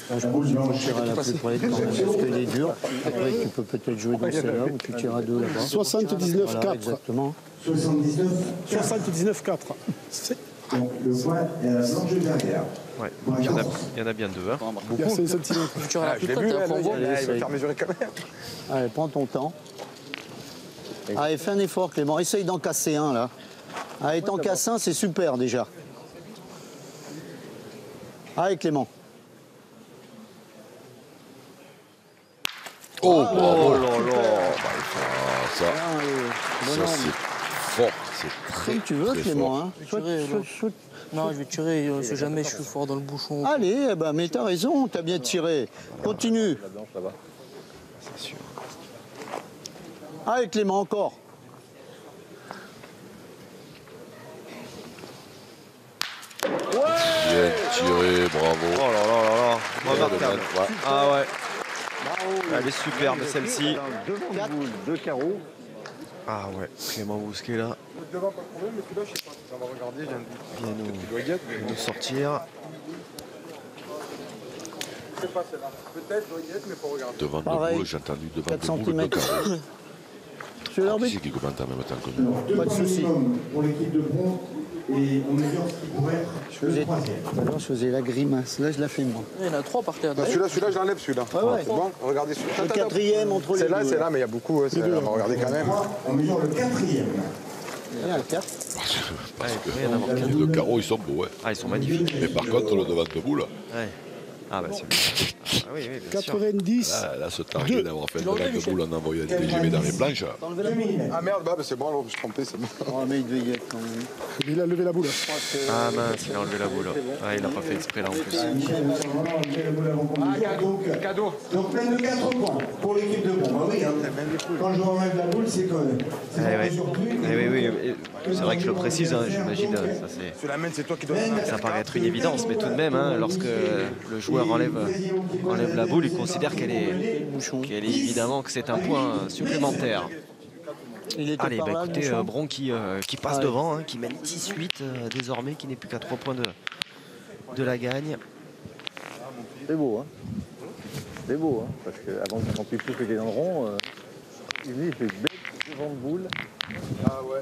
La boule blanche. tire à la plus près quand même, parce qu'elle est dure. Après, tu peux peut-être jouer dans celle-là ou tu tires à 2 là-bas. 79, Voilà, 4. exactement. 79. 79, 4. Donc le point est à la blanche derrière. Ouais. Pour la Il y en a, 14. il y en a bien deux. Hein. Il y a 5 cm. Je tire à la Je plus l'ai près, vu, t'es là, à fond. il va Essaye. faire mesurer quand même. Allez, prends ton temps. Allez, fais un effort, Clément. Essaye d'en casser un, là. Allez, t'en casses un, c'est super, déjà. Allez, Clément. Oh, bravo. là là. Ah, ça, Bonhomme. c'est fort. C'est très, Comme tu veux, très Clément. fort. Hein. Tirer, là. Non, je vais tirer, c'est jamais je suis fort dans le bouchon. Allez, eh ben, mais t'as raison, t'as bien tiré. Continue. C'est sûr. Allez, Clément, encore. Bien tiré, bravo. Oh là là là là. Remarquable. Ouais. Ah ouais. Elle est superbe celle-ci. Devant le boule, 2 carreaux. Ah ouais, Clément Bousquet là Devant, pas de problème, mais celui-là, je sais pas. On va regarder, vient nous sortir. Je sais pas celle-là. Peut-être, doit y être, mais faut regarder. Devant Pareil. le boule, j'ai entendu devant 4 le boule. centimètres. Sur Qui l'arbitre. c'est qui commente en même temps que nous? Alors, deux Pas de points souci. minimum pour l'équipe de bronze et on mesure ce qui pourrait être le troisième. Alors, je faisais la grimace. Là, je la fais, moi. Il y en a 3 par terre. Non, celui-là, je l'enlève, celui-là. Ouais. C'est bon, regardez celui-là. Le quatrième entre les C'est là, deux. c'est là, mais il y a beaucoup. On va regarder quand même. On mesure le quatrième. Il y en a 4. Parce que rien à voir. les deux carreaux, ils sont beaux. Ouais. Ah, ils sont magnifiques. Mais par contre, le devant de boule, Ouais. Ah bah celui-là. Ah oui, oui, bien sûr. 90. là, se targuer d'avoir fait le devant de boule en envoyant des TGV dans les planches. 2 mm. Ah merde, bah c'est bon, alors je me suis trompé, c'est bon. Oh, mais il devait y être quand même. Il a levé la boule. Ah mince, il a enlevé la boule. Ah, il a pas fait exprès là en plus. Michel, vraiment, enlevé la boule avant qu'on dise. Cadeau. Donc plein de 4 points pour l'équipe de bronze. Ah oui, hein. Quand je enlève la boule, c'est que c'est Eh pas ouais. mesure plus. Eh oui, oui, c'est vrai que je le précise, hein, j'imagine, ça c'est. Tu l'amènes, c'est toi qui dois. Ça paraît être une évidence, mais tout de même, hein, lorsque le joueur enlève la boule, il considère qu'elle est évidemment que c'est un point supplémentaire. Il était Allez, par bah là, écoutez, Bouchon. Bron qui passe Ouais. devant, hein, qui mène 18 désormais, qui n'est plus qu'à 3 points de la gagne. C'est beau, hein. C'est beau, hein. Parce qu'avant que son pipou était dans le rond, il fait bête devant le boule. Ah ouais.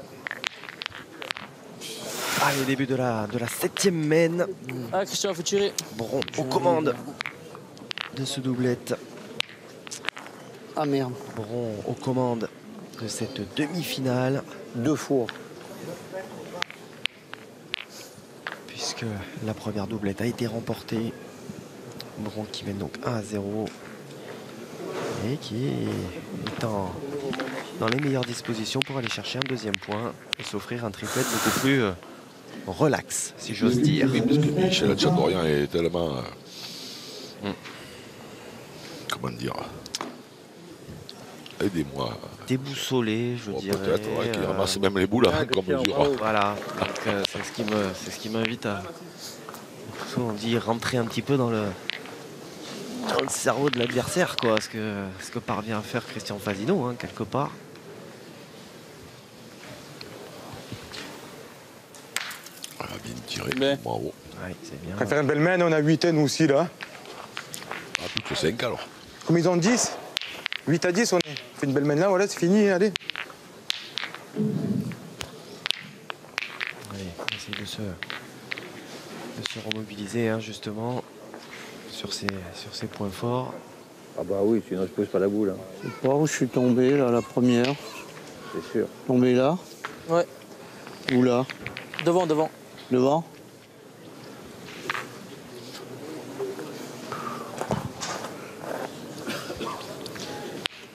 Allez, début de la 7e mène. Ah, Christian, faut tirer. Bron aux commandes de ce doublette. Ah merde, Bron aux commandes de cette demi-finale, 2 fois. puisque la première doublette a été remportée. Bron qui mène donc 1-0 et qui est dans les meilleures dispositions pour aller chercher un deuxième point et s'offrir un triplette beaucoup plus relax, si j'ose dire. Oui, parce que Michel Tchadorian est tellement. Comment dire? Aidez-moi. Déboussolé, je Bon, dirais. peut-être ouais, qu'il ramasse même les boules avant qu'on mesure. Voilà, donc, c'est ce qui m'invite à. On dit rentrer un petit peu dans le cerveau de l'adversaire, quoi. Ce que parvient à faire Christian Fasino, hein, quelque part. Voilà, bien tiré. Mais- Bravo. Ouais, c'est bien. On va faire une belle main, on a 8 nous aussi là. Ah, plus que 5 alors. Comme ils ont 10, 8 à 10, on fait une belle main là, voilà, c'est fini, allez. Allez, on essaye de se remobiliser, hein, justement, sur ces points forts. Ah bah oui, sinon je pose pas la boule, hein. Je sais pas où je suis tombé, là, la première. C'est sûr. Tombé là. Ouais. Où là? Devant, devant. Devant?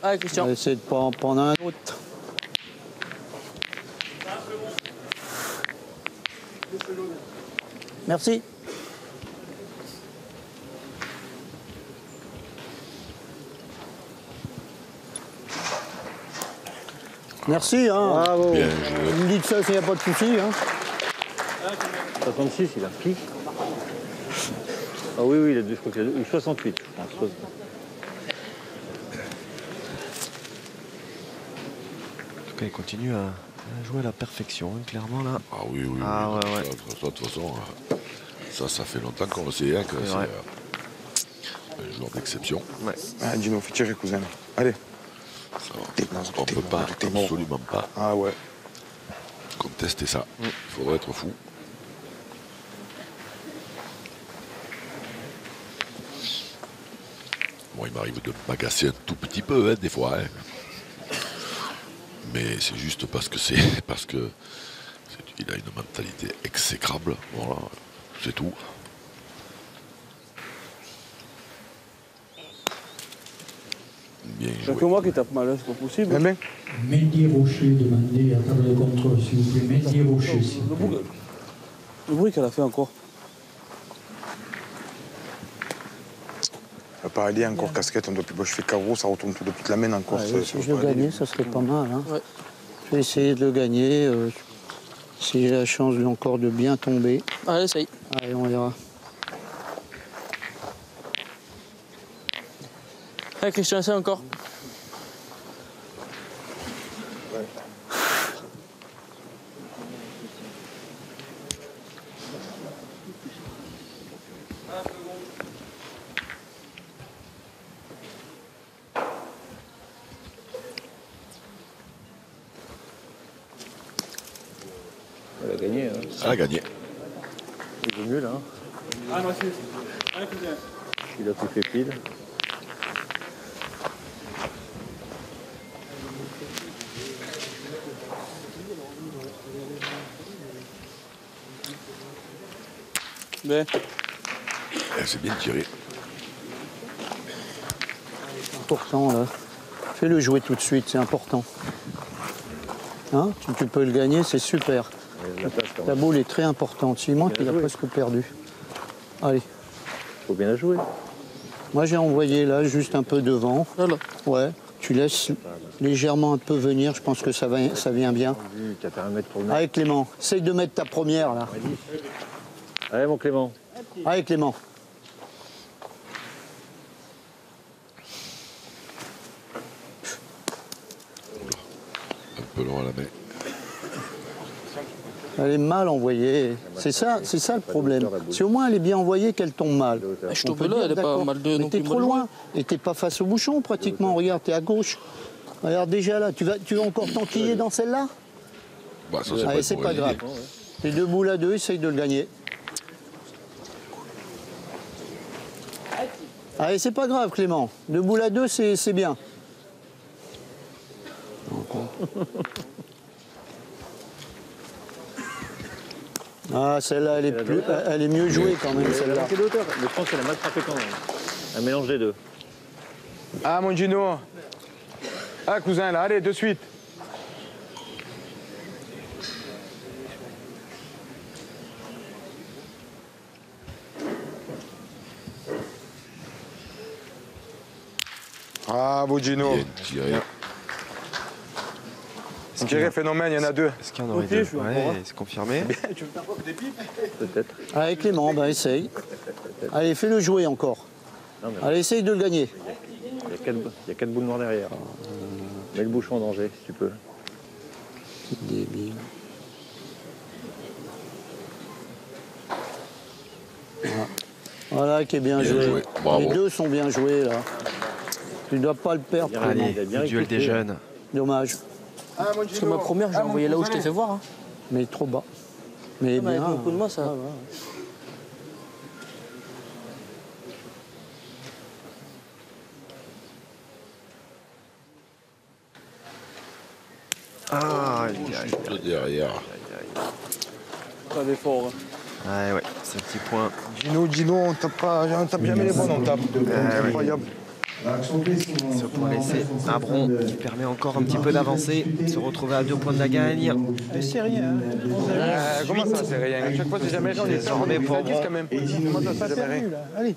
Allez, On Christian. va essayer de pas en prendre un autre. Merci. Merci, hein. Bravo. Bien joué. Vous me dites ça, il n'y a pas de souci, hein. 66, il a qui? Ah oui, oui, il a deux, je crois qu'il a deux, ou 68, je pense. En tout cas, il continue à jouer à la perfection, hein, clairement là. Ah oui, oui, Ah, oui. ouais, ouais. De toute façon, ça fait longtemps qu'on le sait, hein, que c'est vrai. un joueur d'exception. Ouais. Ah, Dino, fais tirer, cousin. Allez. Ça va. T'es mort, On ne t'es peut mort, pas, t'es mort. absolument pas, Ah ouais. contester ça. Il faudrait être fou. Bon, il m'arrive de m'agacer un tout petit peu, hein, des fois. Hein. Mais c'est juste parce que il a une mentalité exécrable. Voilà, c'est tout. Bien Il n'y a joué. que moi qui tape mal, hein, c'est pas possible. Bien, bien. Mehdi Rocher, demandez à table de contrôle, s'il vous plaît. Mehdi Rocher, s'il vous plaît. Le bruit qu'elle a fait encore. Ça va pas aller encore casquette, on doit plus. Bon, je fais carreau, ça retourne tout de toute la main encore. Ouais, ça si va je le pas aller. gagnais, ça serait pas mal. Hein. Ouais. Je vais essayer de le gagner. Si j'ai la chance encore de bien tomber. Allez, essaye. Allez, on verra. Allez, Christian, essaye encore. Elle a gagné. Hein. Elle a gagné. Il vaut mieux là. Hein. Ah non, c'est. Allez, cousin. Il a tout fait pile. Ben, Elle s'est bien tirée. Important, là. Fais-le jouer tout de suite, c'est important. Hein, tu peux le gagner, c'est super. La place, quand Ta même. boule est très importante. S'il manque, il a presque perdu. Allez. Faut bien la jouer. Moi, j'ai envoyé là, juste un peu devant. Là, là. Ouais. Tu laisses légèrement un peu venir. Je pense que ça vient bien. Tu as fait un mètre pour le mettre. Allez, Clément. Essaye de mettre ta première, là. Allez, mon Clément. Allez, Clément. Un peu long à la main. Elle est mal envoyée. C'est ça le problème. Si au moins elle est bien envoyée, qu'elle tombe mal. Je On tombe peut là, dire, elle est pas d'accord. mal de Mais non t'es plus trop mal jouée. loin. Et t'es pas face au bouchon pratiquement. Regarde, t'es à gauche. Regarde déjà là. Tu vas encore t'enquiller dans celle-là? Bah, ça, Allez, c'est pour pas gagner. grave. T'es deux boules à deux, essaye de le gagner. Allez, c'est pas grave, Clément. Deux boules à deux, c'est bien. Ah, celle-là, elle est mieux jouée quand même, Elle a celle-là. manqué de hauteur, mais je pense qu'elle a mal frappé quand même. Un mélange des deux. Ah, mon Gino. Ah, cousin, là, allez, de suite. Bravo, Gino. Bien tiré. On dirait phénomène, il y en a deux. Est-ce qu'il y en aurait Ok, deux? je suis encore, hein. C'est confirmé. Peut-être. Allez, Clément, ben essaye. Allez, fais-le jouer encore. Non, mais Allez, essaye de le gagner. il y a 4 boules noires derrière. Mets le bouchon en danger, si tu peux. Débile. Voilà qui est bien, Bien joué. joué, bravo. Les deux sont bien joués là. Tu ne dois pas le perdre. Bien Clément. Allez, il a bien le duel écouté. des jeunes. Dommage. Parce que ma première, je l'ai envoyée là où je t'ai fait voir. Hein. Mais trop bas. Mais Avec bien. mon coup de main, ça. Ah, aïe, aïe. De derrière. Pas d'effort. Ouais, c'est un petit point. Gino, on tape jamais les bonnes, on tape. Incroyable. Ce point laissé à Bron qui permet encore un petit peu d'avancer, se retrouver à 2 points de la gagne. C'est rien. Comment ça, c'est rien? À chaque fois, c'est jamais rien. On est Désormais pour Bron. quand même. Comment ça, c'est jamais rien? Allez.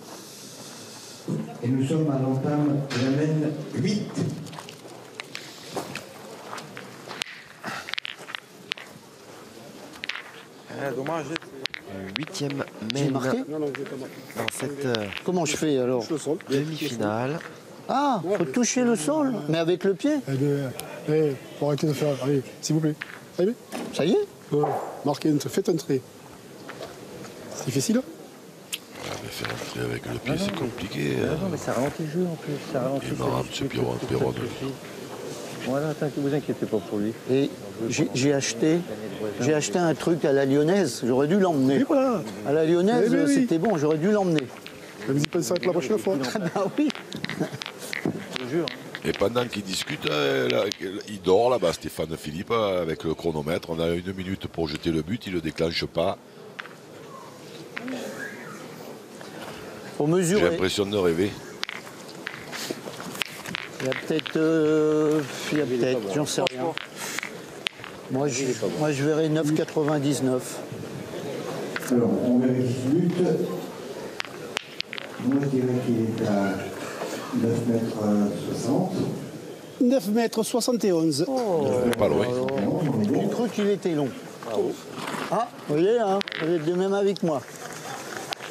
Et nous sommes à l'entame de la mène 8. Dommage. 8e J'ai mène marqué dans cette Comment je fais alors? demi-finale. Ah, faut toucher le sol, mais avec le pied. Faut arrêter de faire. Allez, s'il vous plaît. Allez. Ça y est? Marquez, faites un trait. C'est difficile. Ouais, mais faire entrer avec le pied, c'est compliqué. Non, mais ça ralentit le jeu en plus. Ça ralentit. Il est marrant, ce Pierrot. Voilà, vous inquiétez pas pour lui. Et j'ai acheté un truc à la Lyonnaise, j'aurais dû l'emmener. Voilà. À la Lyonnaise, Eh ben oui. c'était bon, j'aurais dû l'emmener. Vous y pensez la prochaine fois. Ah oui. Je jure. Et pendant qu'ils discutent, il dort là-bas, Stéphane Philippe, avec le chronomètre. On a 1 minute pour jeter le but, il ne le déclenche pas. Faut J'ai mesurer. l'impression de rêver. Il y a peut-être, j'en sais rien. Moi, je verrais 9,99. Alors, on vérifie le but. Moi, je dirais qu'il est à 9,60 m. 9,71 m. Pas loin. J'ai cru qu'il était long. Ah, vous voyez, hein, vous êtes de même avec moi.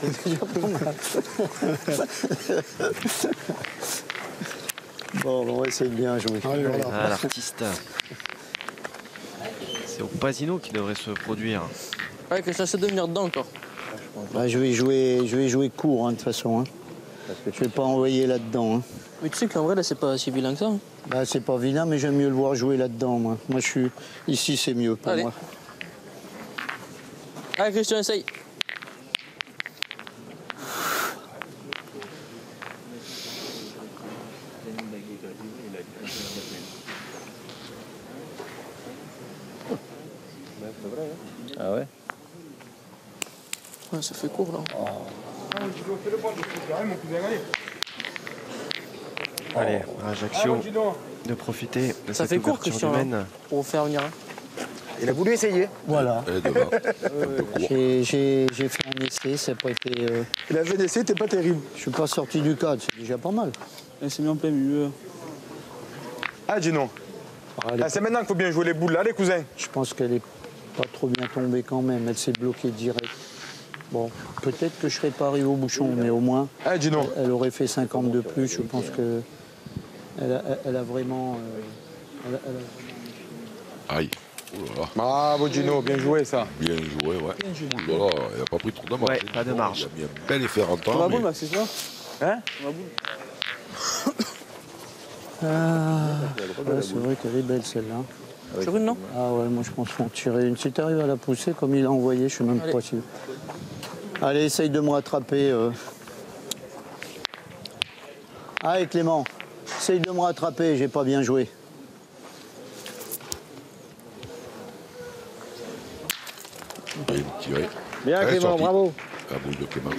C'est déjà pas mal. Bon, on va essayer de bien jouer. Ah, l'artiste. C'est au Pasino qui devrait se produire. Ouais, que ça essaie de venir dedans encore. Bah, je vais jouer court, hein, de toute façon. Hein. Je vais pas envoyer là-dedans. Hein. Mais tu sais qu'en vrai, là, c'est pas si vilain que ça. Hein. Bah, c'est pas vilain, mais j'aime mieux le voir jouer là-dedans, moi. Moi, je suis... Ici, c'est mieux pour Allez. moi. Allez, Christian, essaye. Ah ouais? Ouais, ça fait court, là. Allez, Ajaccio de profiter de Ça cette fait court, ouverture Christian, de mène. pour faire venir. Hein. Il a voulu essayer. Voilà. Et devant. J'ai fait un essai, ça n'a pas été... Il avait un essai, t'es pas terrible. Je suis pas sorti du cadre, c'est déjà pas mal. Elle s'est mis en plein milieu. Ah, Gino. Allez, C'est maintenant qu'il faut bien jouer les boules, là, les cousins. je pense qu'elle est pas trop bien tombée quand même, elle s'est bloquée direct. Bon, peut-être que je serais pas arrivé au bouchon, mais au moins, Ah, Gino. elle aurait fait 50 de plus. Je pense que elle a vraiment... Aïe. Oh là là. Bravo, Gino, bien joué, ça. Bien joué, ouais. Oh là là, il n'a pas pris trop de marge. Ouais, pas de marge. Il a mis un bel effet en On temps. va mais boule, Max, c'est ça? Hein? On va boule. Ouais, c'est vrai qu'elle est belle celle-là. Sur une, non? Ah ouais, moi je pense qu'on tirer une. Si tu arrives à la pousser comme il a envoyé, je suis même Allez. pas sûr. Allez, essaye de me rattraper. Allez Clément, essaye de me rattraper, j'ai pas bien joué. Bien tiré. Bien, Elle est Clément, sortie. bravo. La boule de Clément.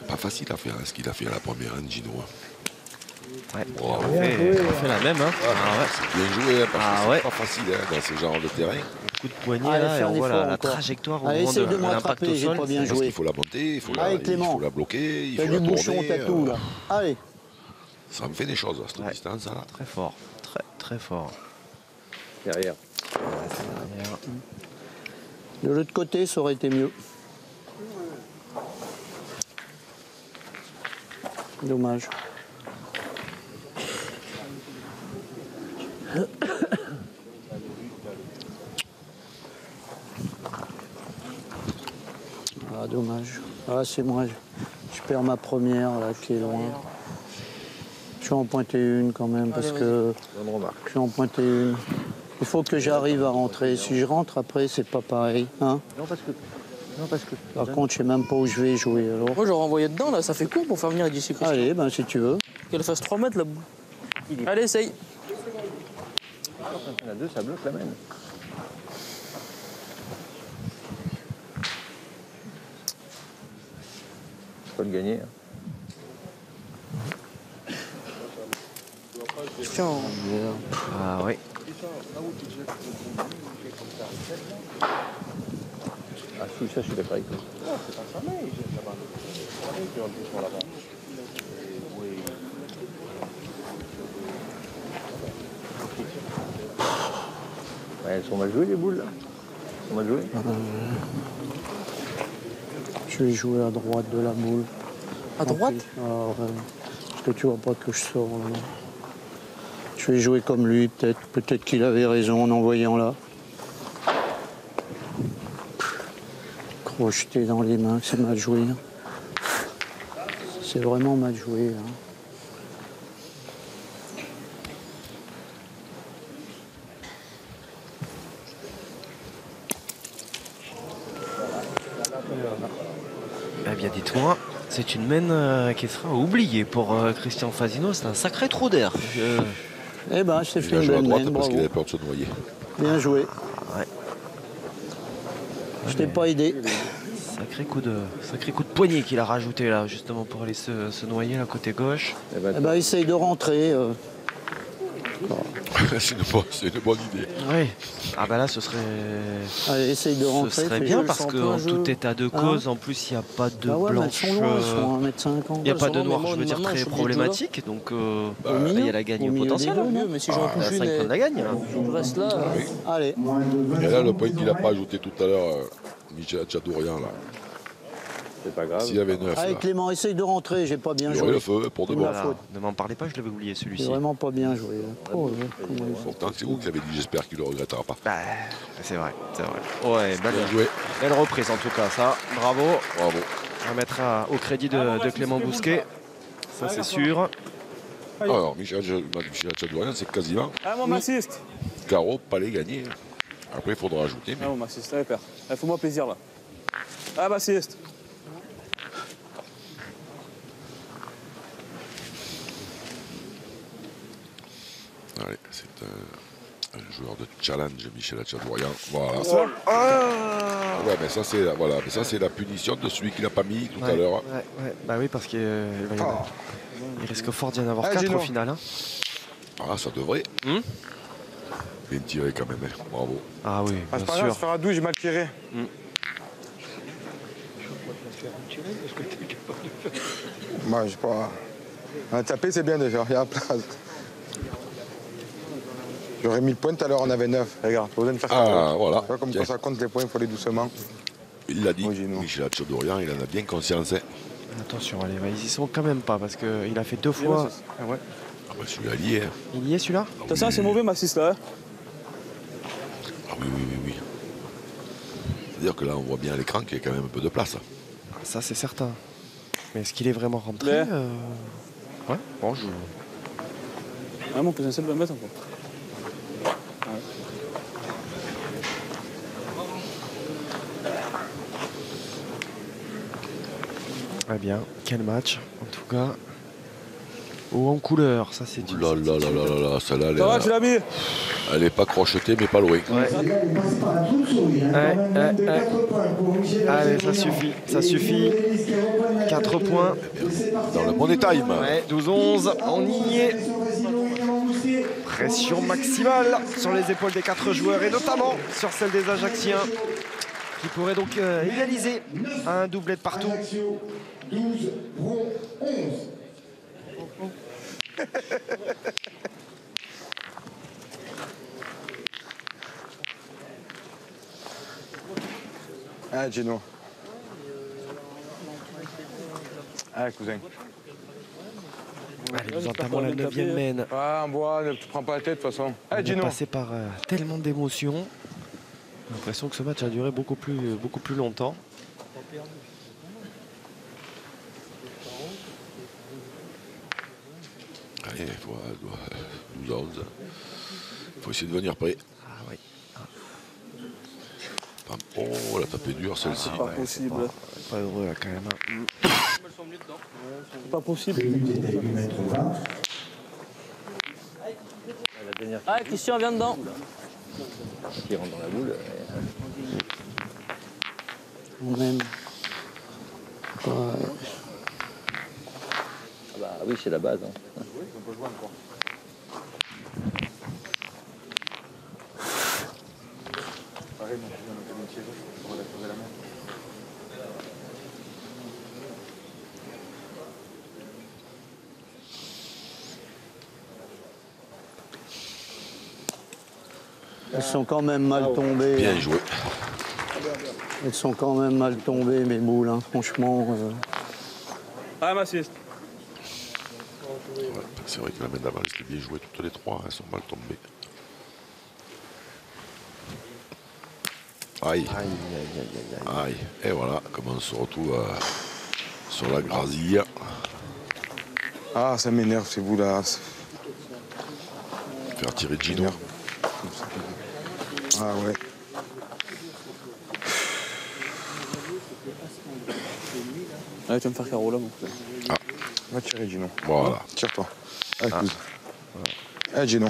Pas facile à faire, hein, ce qu'il a fait à la première, hein, Gino. Ouais. Bravo. On fait la même. Hein. Ah ouais. C'est bien joué, hein, parce Ah que ouais. c'est pas facile hein, dans ce genre de terrain. Coup de poignet Allez, là, et fais un on voit effort la encore. trajectoire au Allez, moment essaye de me l'impact rattraper, au j'ai sol. pas bien Parce joué. qu'il faut la monter, il faut Allez, il Clément. faut la bloquer, il T'as faut du la bouchon, tourner. t'as tout là. Allez, Ça me fait des choses à cette Ouais. distance là. Très fort, très très fort. Derrière. Derrière. de l'autre côté, ça aurait été mieux. Dommage. Ah, dommage. Ah, c'est moi. Je perds ma première, là, qui est loin. Je Je vais en pointer une quand même, parce que je vais en pointer une. Il faut que j'arrive à rentrer. Si je rentre après, c'est pas pareil. Hein, Non, parce que... par contre, je sais même pas où je vais jouer. Alors. Moi, j'aurais envoyé dedans, là, ça fait court pour faire venir d'ici. Allez, ben si tu veux. Qu'elle fasse 3 mètres, la boule. Allez, essaye. Quand il y en a deux, ça bloque la main. Je peux le gagner. Hein. Tiens. Ah oui. Ah, ça, je suis d'accord avec toi. Ouais, elles sont mal jouées, les boules, là. Elles sont mal jouées. Je vais jouer à droite de la boule. À droite? Ah, ouais. Parce que tu vois pas que je sors. Là. Je vais jouer comme lui, peut-être. Peut-être qu'il avait raison en envoyant là. Crocheté dans les mains, c'est mal joué. Hein. C'est vraiment mal joué. Hein. Eh bien, dites-moi, c'est une main qui sera oubliée pour Christian Fasino. C'est un sacré trou d'air. Eh ben, je t'ai Il fait a une joué à belle droite main, parce qu'il bravo. avait peur de se noyer. Bien joué. Ouais. Je t'ai pas aidé. Sacré coup de poignet qu'il a rajouté là, justement pour aller se noyer là côté gauche. Eh ben, essaye de rentrer. C'est une bonne idée. Oui. Ah bah là, ce serait. Allez, essaye de rentrer. Ce serait fais bien jeu. parce qu'en tout état de cause, en plus, il n'y a pas de Bah ouais, mais elles blanche. sont loin, elles sont à 1m50. Il n'y a pas de Elles sont loin, noir, mais je veux moi, dire, maintenant, très je suis problématique. Donc, milieu, il y a la gagne au milieu potentielle. des deux, non Mais si j'en touche 5 une, points de la gagne. Là. je reste là. Allez. Et là, le point qu'il n'a pas ajouté tout à l'heure, Michel Tchadourian, là. C'est pas grave. S'il y avait 9, Allez, là, Clément, essaye de rentrer. J'ai pas bien il y aurait joué. le feu pour de bon. Voilà. Ne m'en parlez pas, je l'avais oublié J'ai celui-ci. vraiment pas bien joué. Oh, là, comment il- Pourtant, c'est vous qui avez dit, j'espère qu'il ne le regrettera pas. Bah, c'est vrai, c'est vrai. Ouais, Bien joué. belle reprise en tout cas, ça. Bravo. Bravo. On va mettre au crédit de Clément Bousquet. Ça, c'est sûr. Alors, Michel Tchadourian, c'est quasiment Ah, mon m'assiste. carreau, palais gagné. Après, il faudra ajouter. Ah, mon m'assiste, allez, père. Fais-moi plaisir, là. Ah, m'assiste. Allez, c'est un joueur de challenge, Michel Tchadourian. Voilà. Ouais, mais ça, c'est voilà, mais ça, c'est la punition de celui qui l'a pas mis tout à l'heure. Ouais. Bah oui, parce qu'il il risque fort d'y en avoir 4 au final. Hein. Ah, ça devrait. Bien tiré quand même, hein. Bravo. Ah oui, Ah, c'est bien pas grave, sûr. se faire à 12, j'ai mal tiré. Bah, je sais pas. Un tapé, c'est bien déjà, il y a la place. J'aurais mis le point tout à l'heure, on avait 9. Regarde, pas besoin de faire ça. Ah, voilà. Tu vois, comme Tiens. quand ça compte les points, il faut aller doucement. Il l'a dit, Oui, Gino. Michel Tchadourian, il en a bien conscience. Hein. Attention, allez, ils y sont quand même pas parce qu'il a fait 2 fois. Ah, ouais. Ah, bah, celui-là, il y est. Hein. Il y est celui-là? Attention, c'est mauvais, m'assiste, là. Hein. Ah oui. C'est-à-dire que là, on voit bien à l'écran qu'il y a quand même un peu de place. Ça, c'est certain. Mais est-ce qu'il est vraiment rentré Mais- Ouais, bon, je. Ah, mon potentiel va mettre encore. Eh bien, quel match, en tout cas. Haut en couleur, ça c'est du. Là, celle-là, Ça va, tu l'as mis? elle est pas crochetée, mais pas loin. Ouais. Allez, ça suffit, ça suffit. 4 points. Dans le Money Time. Ouais, 12-11, on y est. Pression maximale sur les épaules des 4 joueurs et notamment sur celle des Ajacciens qui pourraient donc égaliser un doublet de partout. 12, Bron 11. Ah, Gino. Ah, cousin. Allez, nous entamons la 9e mène. Ah, en bois, ne te prends pas la tête de toute façon. On Ah, est Gino. passé par tellement d'émotions. J'ai l'impression que ce match a duré beaucoup plus longtemps. il faut 12 à 11. Il faut essayer de venir près. Ah oui. Oh, la tapée dure celle-ci. Pas possible. Pas heureux là quand même. C'est pas possible. Le but est à 8 mètres 20. Ah, Christian, viens dedans. Qui rentre dans la boule. Même. Ah bah oui, c'est la base. Hein. Elles sont quand même mal tombées. Bien joué. Elles sont quand même mal tombées, mes boules, hein, franchement. Ah, ma sieste. Ouais, c'est vrai que la main d'avant, c'était bien joué. Toutes les trois, elles sont mal tombées. Aïe. Aïe, aïe, aïe, aïe. Aïe. Et voilà, comment on se retrouve sur la grazille. Ah, ça m'énerve ces boules-là. Faire tirer Gino. Ah ouais. Ouais, tu vas me faire carreau là, mon frère. Ah. Va tirer Gino. Voilà. Tire-toi. Allez, coude. Allez, Gino.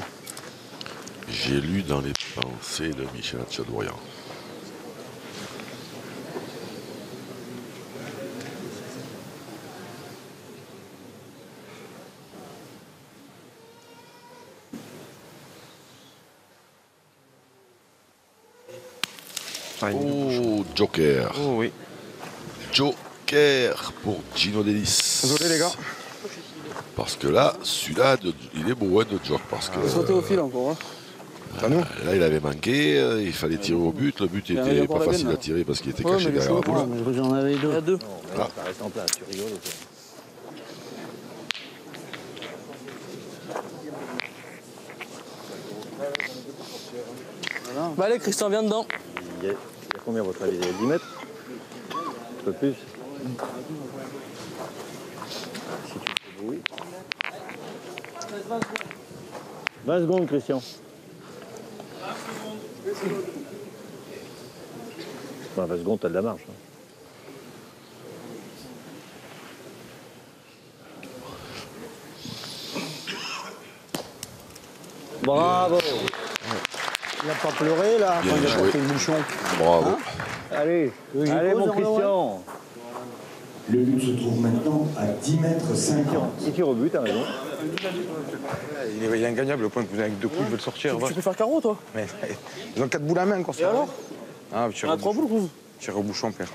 J'ai lu dans les pensées de Michel Tchadourian. Oh, Joker. Oh oui. Joker pour Gino Delis. Désolé, les gars. Parce que là, celui-là, il est beau, hein, de Joker. Parce que Sauter au fil encore. Hein. là, il avait manqué. Il fallait tirer au but. Le but Il y était a pas encore la facile gaine, à là. tirer parce qu'il était Ouais, caché mais derrière la les boule. Mais j'en avais Il y deux. a deux. Non, mais là, ça reste en place, tu rigoles ou quoi? Bah allez, Christian, viens dedans. Il y a combien à votre avis? Il y a 10 mètres? Un peu plus? Si tu fais bruit. 20 secondes, Christian. 20 secondes, t'as de la marge. Hein. Bravo. Il n'a pas pleuré, là, Bien quand il a joué. porté le bouchon. Bravo. Allez, J'y allez pose, mon on va Christian. Le but se trouve maintenant à 10 mètres 50. Il tire au but, t'as raison. Il est ingagnable, le point que vous avez avec deux coups, je veux le sortir. Tu peux faire carreau, toi. Mais ils ont 4 boules à main encore. Et alors? Ah, On a 3 boules, Rouve. Tire au bouchon, père.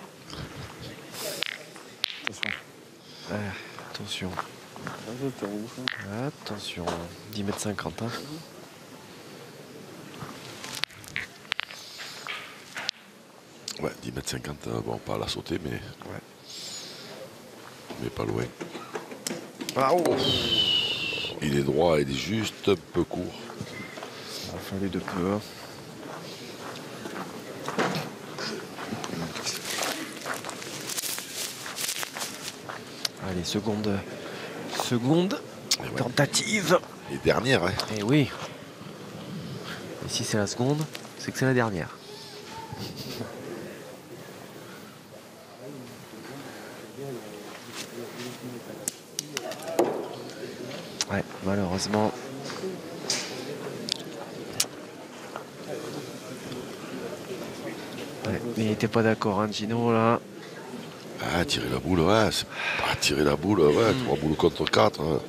Attention. Attention. 10 mètres 50. Hein. Ouais, 10 mètres 50, bon, pas à la sauter, mais. Ouais. Mais pas loin. Ah, oh. Il est droit, il est juste un peu court. Il a fallu de peu. Hein. Allez, seconde ouais. tentative. Et dernière, hein. Et oui. Et si c'est la seconde, c'est que c'est la dernière. Ouais, malheureusement. Ouais, mais il était pas d'accord, hein, Gino, là. Ah, tirer la boule, ouais, c'est pas tirer la boule, ouais, 3 boules contre 4. Hein.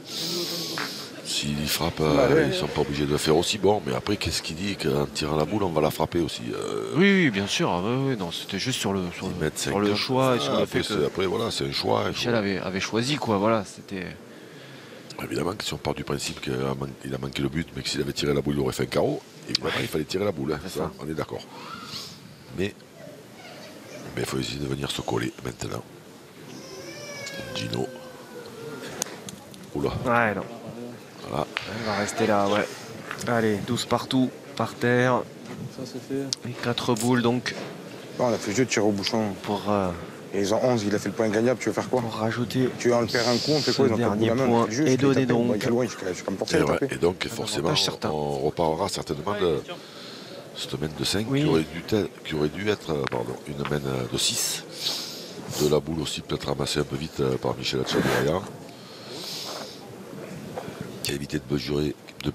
S'il frappe, ils sont pas obligés de le faire aussi bon, mais après, qu'est-ce qu'il dit qu'en tirant la boule, on va la frapper aussi. Oui, bien sûr. Oui, non, c'était juste sur le choix et sur le fait que après, voilà, c'est un choix. Michel avait choisi, quoi. Voilà, c'était. Évidemment que si on part du principe qu'il a manqué le but, mais que s'il avait tiré la boule, il aurait fait un carreau, évidemment, il fallait tirer la boule. Hein, ça, on est d'accord. Mais il faut essayer de venir se coller maintenant. Gino. Oula. Ouais, non. Voilà. On va rester là, ouais. Allez, 12 partout, par terre. Ça, c'est fait. Et 4 boules, donc. Bon, on a fait le jeu de tirer au bouchon. Pour Et ils ont 11, il a fait le point gagnable, tu veux faire quoi? Pour rajouter. Tu en perds un coup, on fait quoi? Ils ont dernier pas point et donné donc. Et donc forcément, on reparlera certainement de cette main de 5 qui aurait dû être une main de 6. De la boule aussi peut-être ramassée un peu vite par Michel Hatchadourian, qui a évité de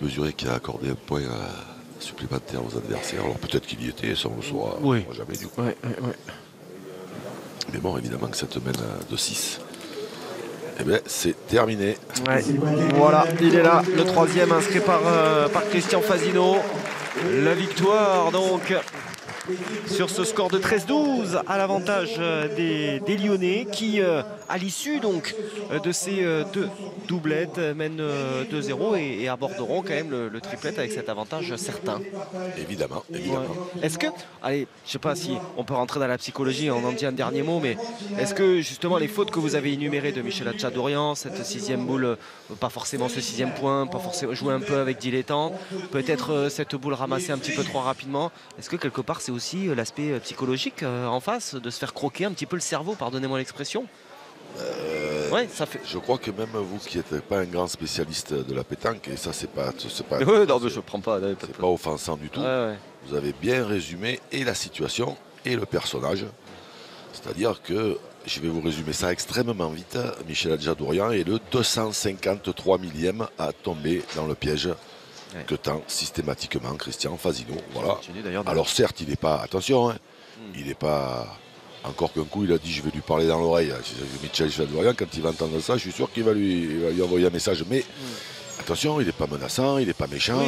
mesurer qui a accordé un point supplémentaire aux adversaires. Alors peut-être qu'il y était, ça on le saura jamais du coup. Mais bon, évidemment que cette main de 6, eh bien, c'est terminé. Ouais. Voilà, il est là, le troisième inscrit par Christian Fasino. La victoire donc sur ce score de 13-12 à l'avantage des Lyonnais qui, à l'issue donc de ces deux doublettes, mènent 2-0 et aborderont quand même le triplette avec cet avantage certain. Évidemment. Ouais. Est-ce que, allez, je sais pas si on peut rentrer dans la psychologie, on en dit un dernier mot, mais est-ce que justement les fautes que vous avez énumérées de Michel Hatchadourian, cette 6e boule, pas forcément ce 6e point, pas forcément jouer un peu avec dilettante, peut-être cette boule ramassée un petit peu trop rapidement, est-ce que quelque part c'est aussi l'aspect psychologique en face, de se faire croquer un petit peu le cerveau, pardonnez-moi l'expression? Ouais, ça fait... Je crois que même vous qui n'êtes pas un grand spécialiste de la pétanque, et ça c'est pas ouais, non, mais je prends pas, c'est pas offensant du tout, vous avez bien résumé et la situation et le personnage. C'est-à-dire que, je vais vous résumer ça extrêmement vite, Michel Hatchadourian est le 253 millième à tomber dans le piège que tend systématiquement Christian Fasino. Voilà. Alors certes, il n'est pas, attention, il n'est pas, encore qu'un coup il a dit je vais lui parler dans l'oreille. Michel Hatchadourian, quand il va entendre ça, je suis sûr qu'il va lui envoyer un message. Mais attention, il n'est pas menaçant, il n'est pas méchant.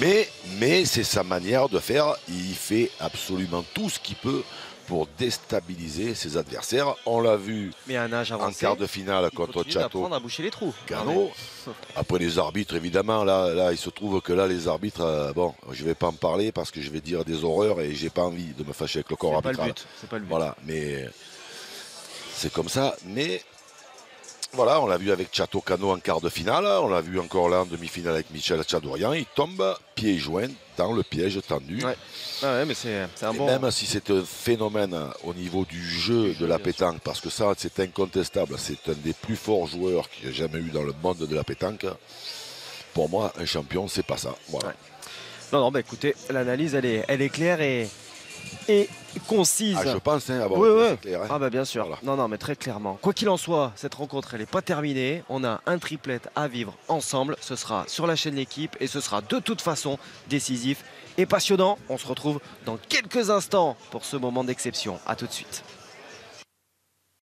Mais c'est sa manière de faire. Il fait absolument tout ce qu'il peut pour déstabiliser ses adversaires. On l'a vu en quart de finale contre Chateau. À boucher les trous. Cano. Après les arbitres, évidemment, là, il se trouve que là, les arbitres, bon, je ne vais pas en parler parce que je vais dire des horreurs et j'ai pas envie de me fâcher avec le corps arbitral. C'est pas le but. Voilà, mais c'est comme ça. Mais voilà, on l'a vu avec Chateau Cano en quart de finale. On l'a vu encore là en demi-finale avec Michel Hatchadourian. Il tombe pieds joints dans le piège tendu. Mais c'est un bon... Même si c'est un phénomène au niveau du jeu de la pétanque, parce que ça c'est incontestable, c'est un des plus forts joueurs qu'il y a jamais eu dans le monde de la pétanque. Pour moi, un champion, c'est pas ça. Voilà. Non, bah écoutez, l'analyse elle est claire et concise. Je pense avoir été clair. Ah bah bien sûr. Voilà. Non, mais très clairement. Quoi qu'il en soit, cette rencontre elle n'est pas terminée. On a un triplette à vivre ensemble. Ce sera sur la chaîne L'équipe et ce sera de toute façon décisif et passionnant. On se retrouve dans quelques instants pour ce moment d'exception. A tout de suite.